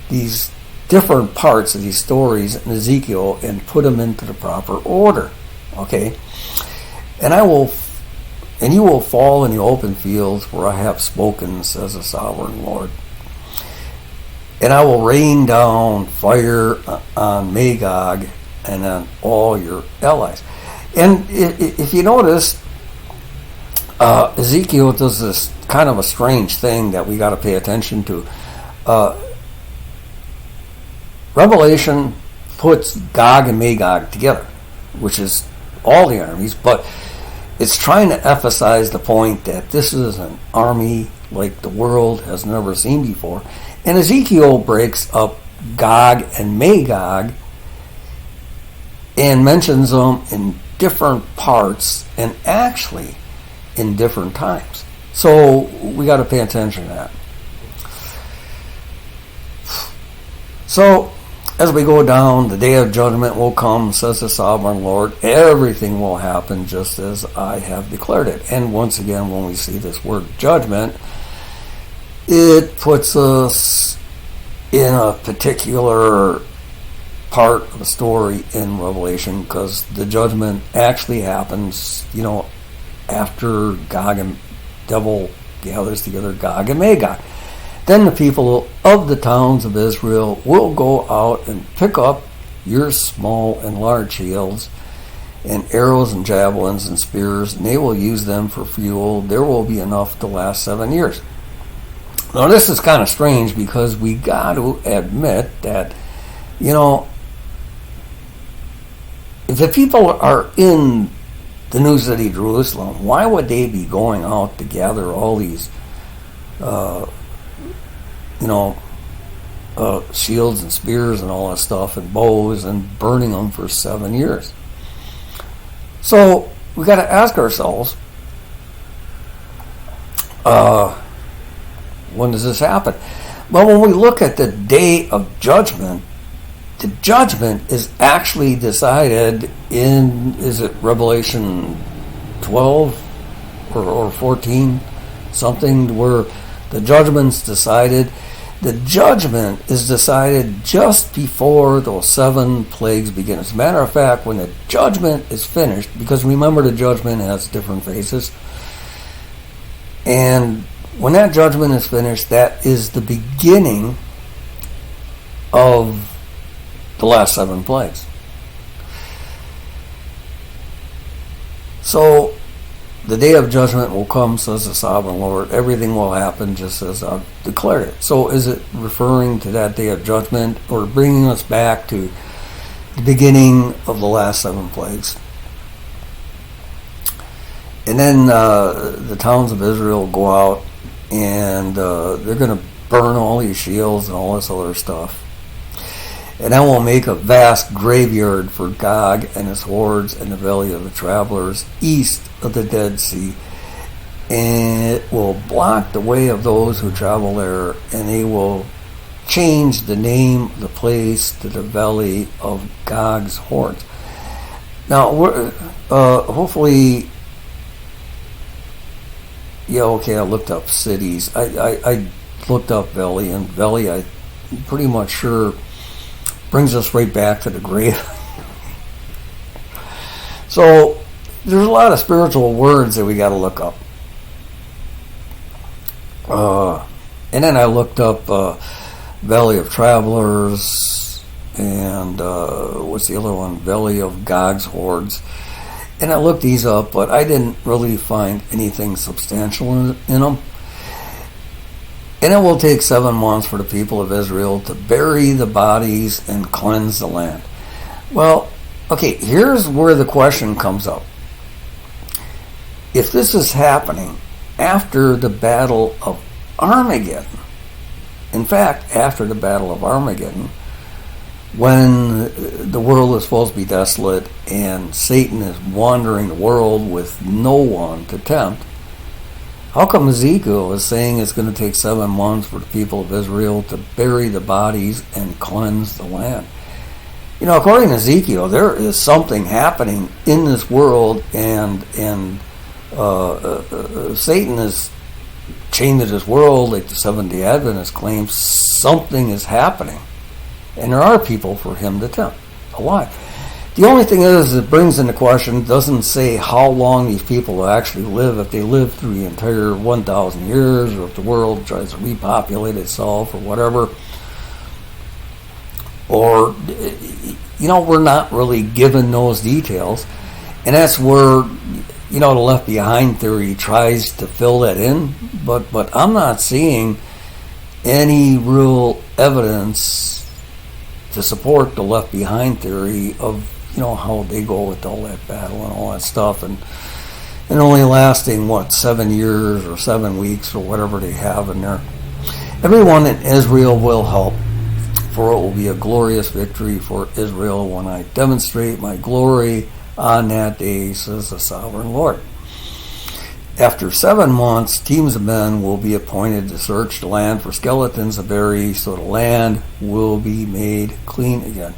[SPEAKER 1] these different parts of these stories in Ezekiel and put them into the proper order. Okay? And I will and you will fall in the open fields where I have spoken, says the sovereign Lord. And I will rain down fire on Magog and on all your allies. And if you notice, Ezekiel does this kind of a strange thing that we got to pay attention to. Revelation puts Gog and Magog together, which is all the armies, but it's trying to emphasize the point that this is an army like the world has never seen before. And Ezekiel breaks up Gog and Magog and mentions them in different parts and actually in different times. So we got to pay attention to that. So as we go down, the day of judgment will come, says the sovereign Lord. Everything will happen just as I have declared it. And once again, when we see this word judgment, it puts us in a particular part of the story in Revelation, because the judgment actually happens, after Gog and devil gathers together Gog and Magog. Then the people of the towns of Israel will go out and pick up your small and large shields and arrows and javelins and spears, and they will use them for fuel. There will be enough to last 7 years. Now this is kind of strange, because we got to admit that, if the people are in the new city, Jerusalem, why would they be going out to gather all these, shields and spears and all that stuff and bows and burning them for 7 years? So we got to ask ourselves, when does this happen? Well, when we look at the day of judgment, the judgment is actually decided in, is it Revelation 12 or 14, something where the judgment's decided. The judgment is decided just before those 7 plagues begin. As a matter of fact, when the judgment is finished, because remember the judgment has different phases, and when that judgment is finished, that is the beginning of the last 7 plagues. So the day of judgment will come, says the sovereign Lord. Everything will happen just as I've declared it. So is it referring to that day of judgment, or bringing us back to the beginning of the last 7 plagues? And then the towns of Israel go out, and they're going to burn all these shields and all this other stuff. And I will make a vast graveyard for Gog and his hordes in the valley of the travelers east of the Dead Sea. And it will block the way of those who travel there, and they will change the name of the place to the valley of Gog's hordes. Now, hopefully, I looked up cities. I looked up valley, and valley, I'm pretty much sure, brings us right back to the grave. So there's a lot of spiritual words that we got to look up. And then I looked up Valley of Travelers, and what's the other one? Valley of Gog's Hordes. And I looked these up, but I didn't really find anything substantial in them. And it will take 7 months for the people of Israel to bury the bodies and cleanse the land. Well, okay, here's where the question comes up. If this is happening after the Battle of Armageddon, in fact, after the Battle of Armageddon, when the world is supposed to be desolate and Satan is wandering the world with no one to tempt, how come Ezekiel is saying it's going to take 7 months for the people of Israel to bury the bodies and cleanse the land? According to Ezekiel, there is something happening in this world, and Satan is chained to this world, like the Seventh-day Adventists claim. Something is happening, and there are people for him to tempt alive. The only thing is, it brings into question, doesn't say how long these people will actually live, if they live through the entire 1,000 years, or if the world tries to repopulate itself, or whatever. Or, we're not really given those details. And that's where, the Left Behind theory tries to fill that in. But I'm not seeing any real evidence to support the Left Behind theory of, how they go with all that battle and all that stuff. And only lasting, 7 years or 7 weeks or whatever they have in there. Everyone in Israel will help, for it will be a glorious victory for Israel when I demonstrate my glory on that day, says the sovereign Lord. After 7 months, teams of men will be appointed to search the land for skeletons to bury, so the land will be made clean again.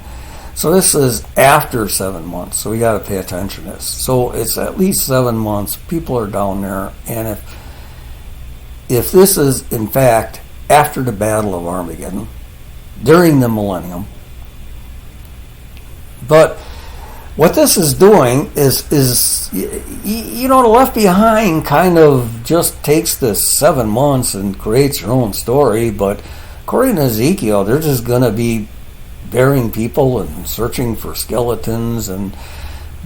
[SPEAKER 1] So this is after 7 months, so we got to pay attention to this. So it's at least 7 months. People are down there, and if this is in fact after the Battle of Armageddon, during the Millennium, but what this is doing is the Left Behind kind of just takes this 7 months and creates your own story. But according to Ezekiel, they're just going to be burying people and searching for skeletons and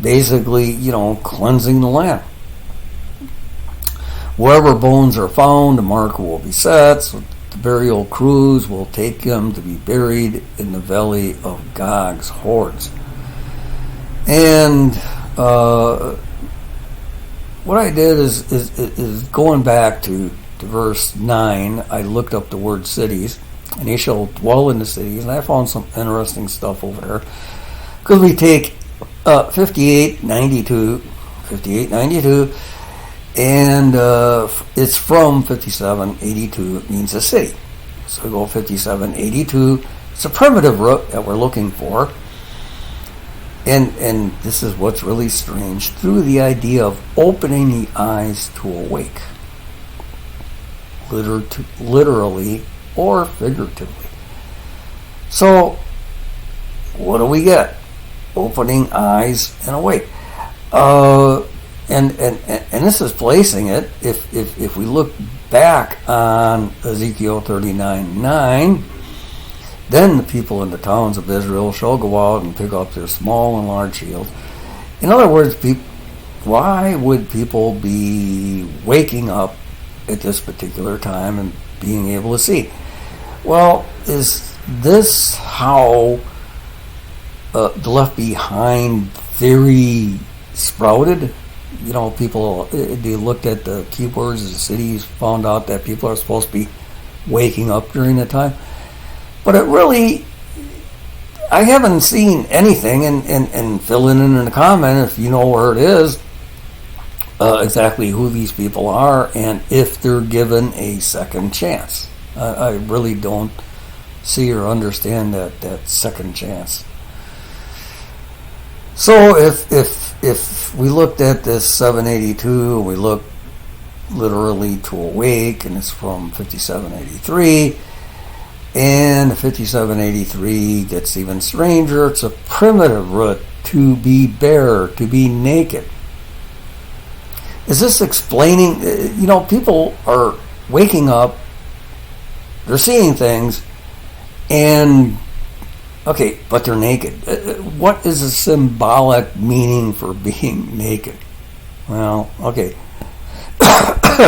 [SPEAKER 1] basically, cleansing the land. Wherever bones are found, the marker will be set. So the burial crews will take them to be buried in the valley of Gog's hordes. And what I did is going back to verse 9, I looked up the word cities, and they shall dwell in the cities, and I found some interesting stuff over there. Because we take 5892, and it's from 5782, it means a city. So we go 5782, it's a primitive root that we're looking for. And this is what's really strange, through the idea of opening the eyes to awake, literally or figuratively. So, what do we get? Opening eyes and awake. And this is placing it, if we look back on Ezekiel 39:9, then the people in the towns of Israel shall go out and pick up their small and large shields. In other words, why would people be waking up at this particular time and being able to see? Well, is this how the Left Behind theory sprouted? People, they looked at the keywords of the cities, found out that people are supposed to be waking up during the time. But it really, I haven't seen anything, and fill in the comment if you know where it is, exactly who these people are, and if they're given a second chance. I really don't see or understand that second chance. So if we looked at this 782, we look literally to awake, and it's from 5783. And 5783 gets even stranger. It's a primitive root, to be bare, to be naked. Is this explaining, people are waking up, they're seeing things, and, okay, but they're naked. What is the symbolic meaning for being naked? Well, okay.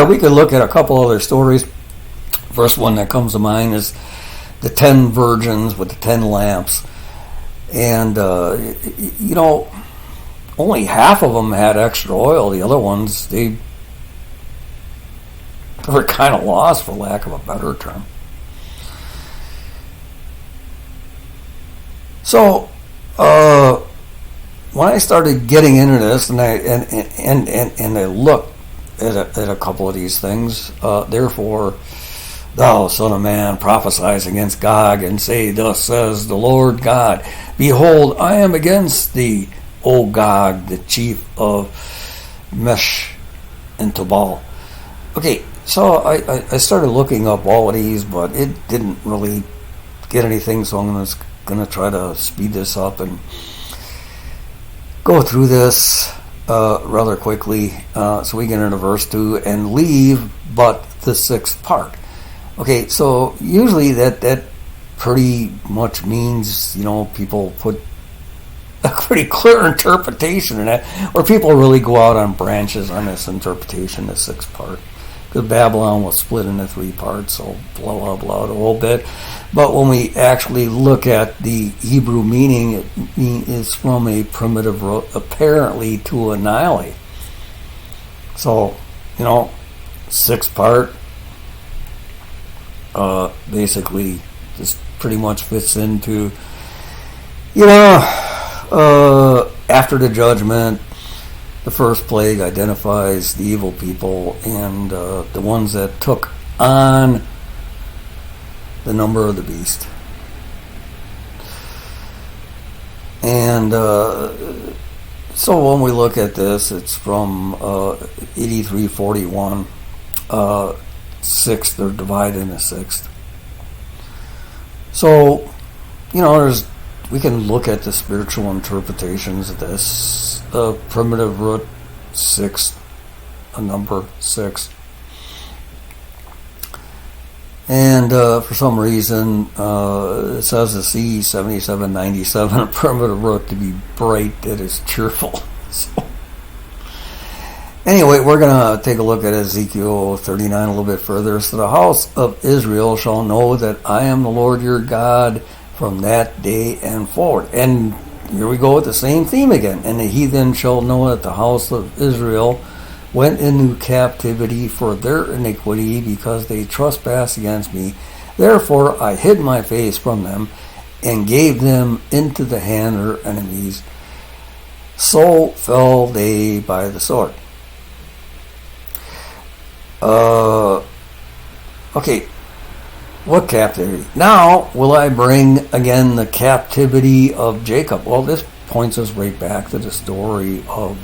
[SPEAKER 1] We could look at a couple other stories. First one that comes to mind is the 10 virgins with the 10 lamps. And, only half of them had extra oil. The other ones, they were kind of lost, for lack of a better term. So, when I started getting into this, and I looked at a couple of these things, therefore, thou, son of man, prophesies against Gog, and say, thus says the Lord God, behold, I am against thee, O Gog, the chief of Mesh and Tubal. Okay, so I started looking up all of these, but it didn't really get anything, so I'm going to try to speed this up. And go through this rather quickly so we get into verse 2 and leave but the sixth part. Okay, so usually that pretty much means, people put a pretty clear interpretation in it, or people really go out on branches on this interpretation, the sixth part. Because Babylon was split into three parts, so blah, blah, blah, a whole bit. But when we actually look at the Hebrew meaning, it is from a primitive root, apparently to annihilate. So, sixth part, basically just pretty much fits into, after the judgment. The first plague identifies the evil people and the ones that took on the number of the beast. And so when we look at this, it's from 83:41. Sixth, they're divided into sixth. So, we can look at the spiritual interpretations of this. Primitive root, six, a number, six. And for some reason, it says the C7797, a primitive root to be bright, that is cheerful. So, anyway, we're going to take a look at Ezekiel 39 a little bit further. So the house of Israel shall know that I am the Lord your God from that day and forward. And here we go with the same theme again. And the heathen shall know that the house of Israel went into captivity for their iniquity, because they trespassed against me. Therefore I hid my face from them and gave them into the hand of their enemies. So fell they by the sword. Okay. What captivity? Now will I bring again the captivity of Jacob. Well, this points us right back to the story of,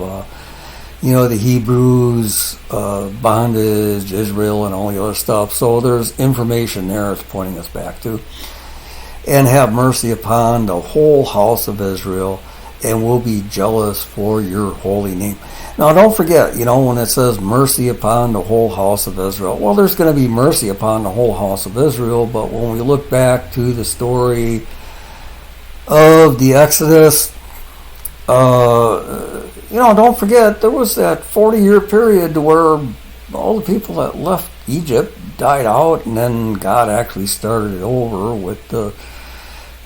[SPEAKER 1] the Hebrews, bondage, Israel, and all the other stuff. So there's information there it's pointing us back to. And have mercy upon the whole house of Israel, and will be jealous for your holy name. Now, don't forget, when it says mercy upon the whole house of Israel, well, there's going to be mercy upon the whole house of Israel, but when we look back to the story of the Exodus, don't forget, there was that 40-year period where all the people that left Egypt died out, and then God actually started it over with the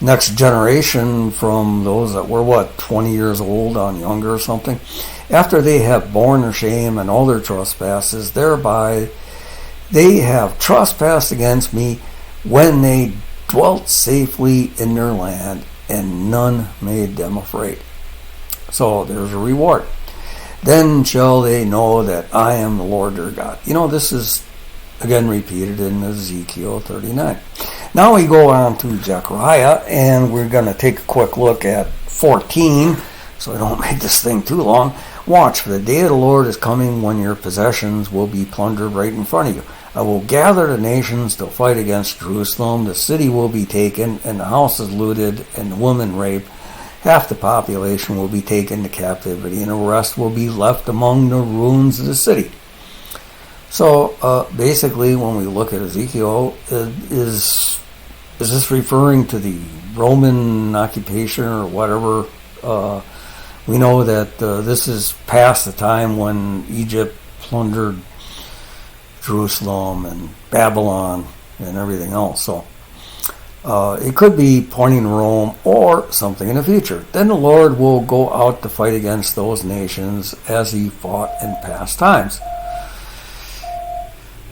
[SPEAKER 1] next generation from those that were, 20 years old on younger or something. After they have borne their shame and all their trespasses, thereby they have trespassed against me when they dwelt safely in their land, and none made them afraid. So there's a reward. Then shall they know that I am the Lord their God. This is again repeated in Ezekiel 39. Now we go on to Zechariah, and we're going to take a quick look at 14, so I don't make this thing too long. Watch, for the day of the Lord is coming when your possessions will be plundered right in front of you. I will gather the nations to fight against Jerusalem. The city will be taken, and the houses looted, and the women raped. Half the population will be taken to captivity, and the rest will be left among the ruins of the city. So, basically, when we look at Ezekiel, is this referring to the Roman occupation or whatever? We know that this is past the time when Egypt plundered Jerusalem and Babylon and everything else. So it could be pointing to Rome or something in the future. Then the Lord will go out to fight against those nations as he fought in past times.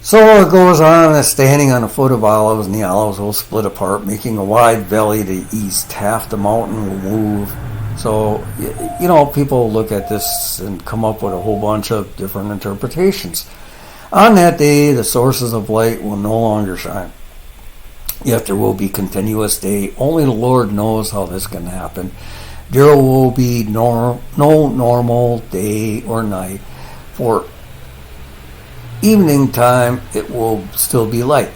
[SPEAKER 1] So it goes on, as standing on the foot of olives, and the olives will split apart, making a wide valley to the east. Half the mountain will move. So, people look at this and come up with a whole bunch of different interpretations. On that day, the sources of light will no longer shine. Yet there will be continuous day. Only the Lord knows how this can happen. There will be no normal day or night. For evening time, it will still be light.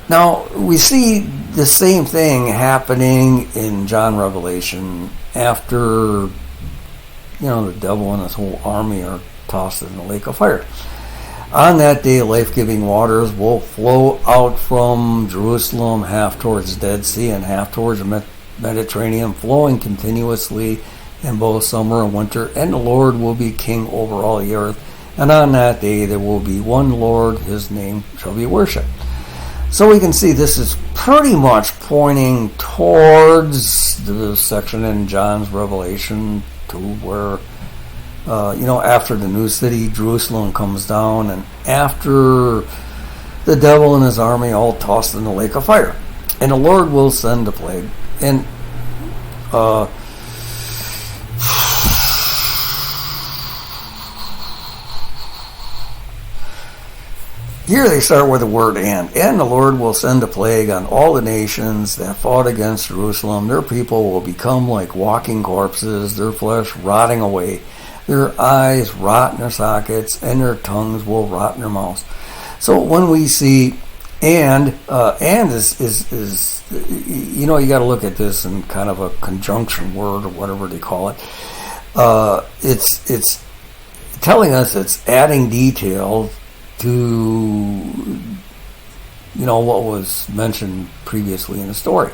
[SPEAKER 1] Now, we see the same thing happening in John Revelation after the devil and his whole army are tossed in the lake of fire. On that day, life-giving waters will flow out from Jerusalem, half towards the Dead Sea and half towards the Mediterranean, flowing continuously in both summer and winter, and the Lord will be king over all the earth. And on that day there will be one Lord, his name shall be worshipped. So we can see this is pretty much pointing towards the section in John's Revelation to where after the new city, Jerusalem, comes down, and after the devil and his army all tossed in the lake of fire. And the Lord will send a plague. And here they start with the word and. And the Lord will send a plague on all the nations that fought against Jerusalem. Their people will become like walking corpses, their flesh rotting away. Their eyes rot in their sockets, and their tongues will rot in their mouths. So when we see and is you got to look at this in kind of a conjunction word or whatever they call it. It's telling us, it's adding detail to what was mentioned previously in the story.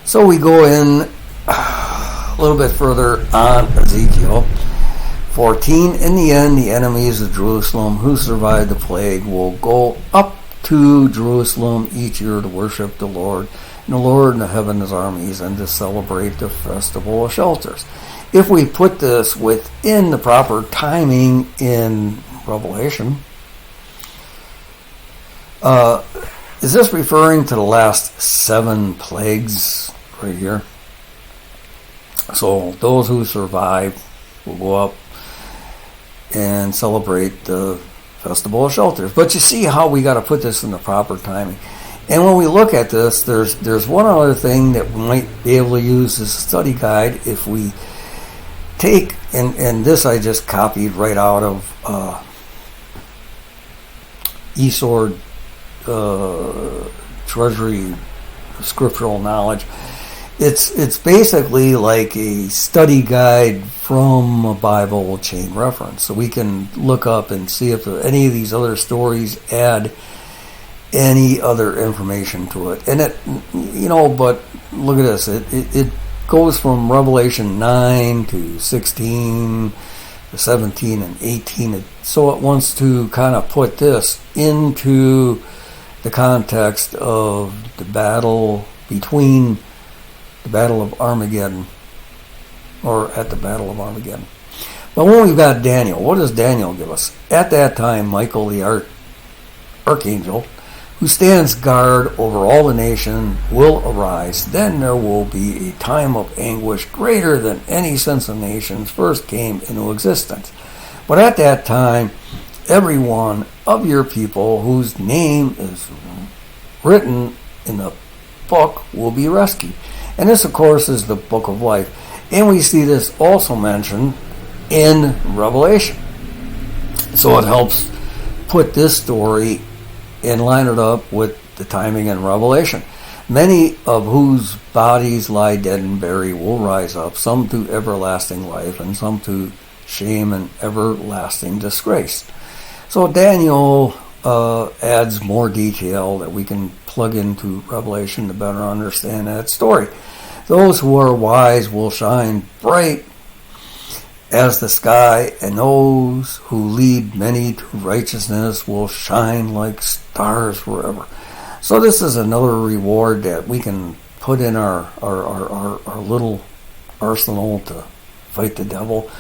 [SPEAKER 1] So we go in a little bit further on Ezekiel 14. In the end, the enemies of Jerusalem who survived the plague will go up to Jerusalem each year to worship the Lord, and the Lord in the heaven's armies, and to celebrate the festival of shelters. If we put this within the proper timing in Revelation, is this referring to the last 7 plagues right here? So those who survive will go up and celebrate the festival of shelters. But you see how we got to put this in the proper timing. And when we look at this, there's one other thing that we might be able to use as a study guide if we take, and this I just copied right out of eSword Treasury Scriptural Knowledge. It's basically like a study guide from a Bible chain reference. So we can look up and see if any of these other stories add any other information to it. And it, but look at this. It goes from Revelation 9 to 16 to 17 and 18. So it wants to kind of put this into the context of the battle between the Battle of Armageddon, or at the Battle of Armageddon. But when we've got Daniel, what does Daniel give us? At that time, Michael the archangel, who stands guard over all the nation, will arise. Then there will be a time of anguish greater than any since the nations first came into existence. But at that time, every one of your people whose name is written in the book will be rescued. And this, of course, is the book of life. And we see this also mentioned in Revelation. So it helps put this story and line it up with the timing in Revelation. Many of whose bodies lie dead and buried will rise up, some to everlasting life, and some to shame and everlasting disgrace. So Daniel adds more detail that we can plug into Revelation to better understand that story. Those who are wise will shine bright as the sky, and those who lead many to righteousness will shine like stars forever. So this is another reward that we can put in our little arsenal to fight the devil.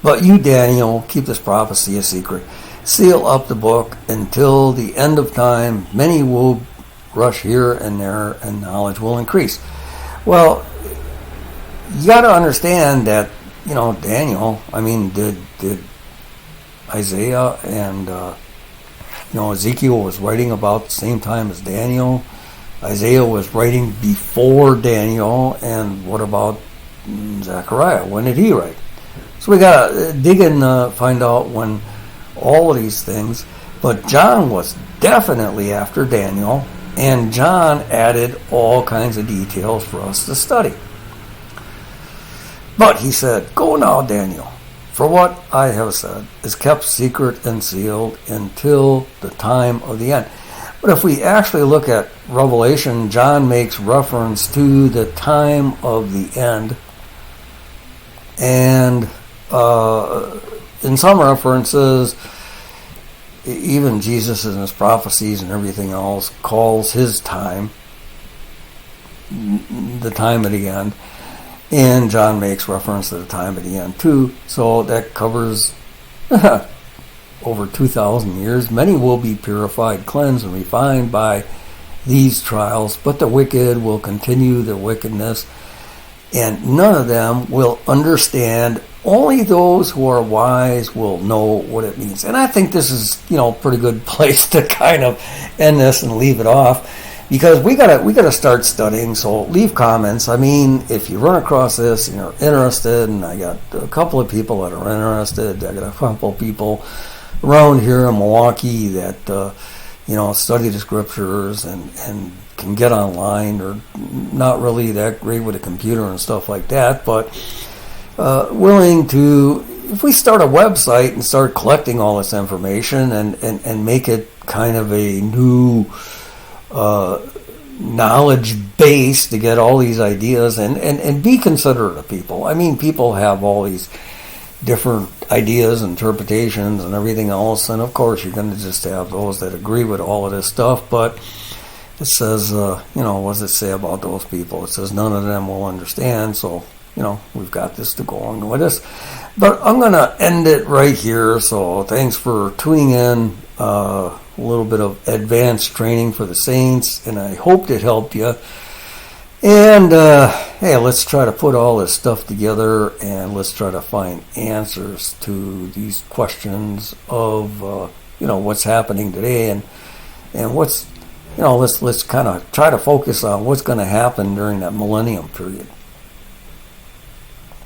[SPEAKER 1] But you, Daniel, keep this prophecy a secret. Seal up the book until the end of time. Many will rush here and there, and knowledge will increase. Well, you got to understand that, Daniel, did Isaiah and, Ezekiel was writing about the same time as Daniel. Isaiah was writing before Daniel. And what about Zechariah? When did he write? So we got to dig in, find out when all of these things. But John was definitely after Daniel. And John added all kinds of details for us to study. But he said, "Go now, Daniel, for what I have said is kept secret and sealed until the time of the end." But if we actually look at Revelation, John makes reference to the time of the end. And in some references, even Jesus in his prophecies and everything else calls his time the time of the end. And John makes reference to the time of the end too. So that covers over 2,000 years. Many will be purified, cleansed, and refined by these trials, but the wicked will continue their wickedness, and none of them will understand. Only those who are wise will know what it means. And I think this is, a pretty good place to kind of end this and leave it off, because we gotta start studying. So leave comments. I mean, if you run across this and you're interested, and I got a couple of people that are interested. I got a couple of people around here in Milwaukee that study the scriptures and can get online. Or not really that great with a computer and stuff like that, but willing to, if we start a website and start collecting all this information and make it kind of a new knowledge base to get all these ideas and be considerate of people. I mean, people have all these different ideas, interpretations, and everything else, and of course you're going to just have those that agree with all of this stuff. But it says, what does it say about those people? It says none of them will understand. So we've got this to go on with us. But I'm going to end it right here. So thanks for tuning in. A little bit of advanced training for the saints, and I hope it helped you. And hey, let's try to put all this stuff together, and let's try to find answers to these questions of what's happening today, and what's let's kind of try to focus on what's going to happen during that millennium period.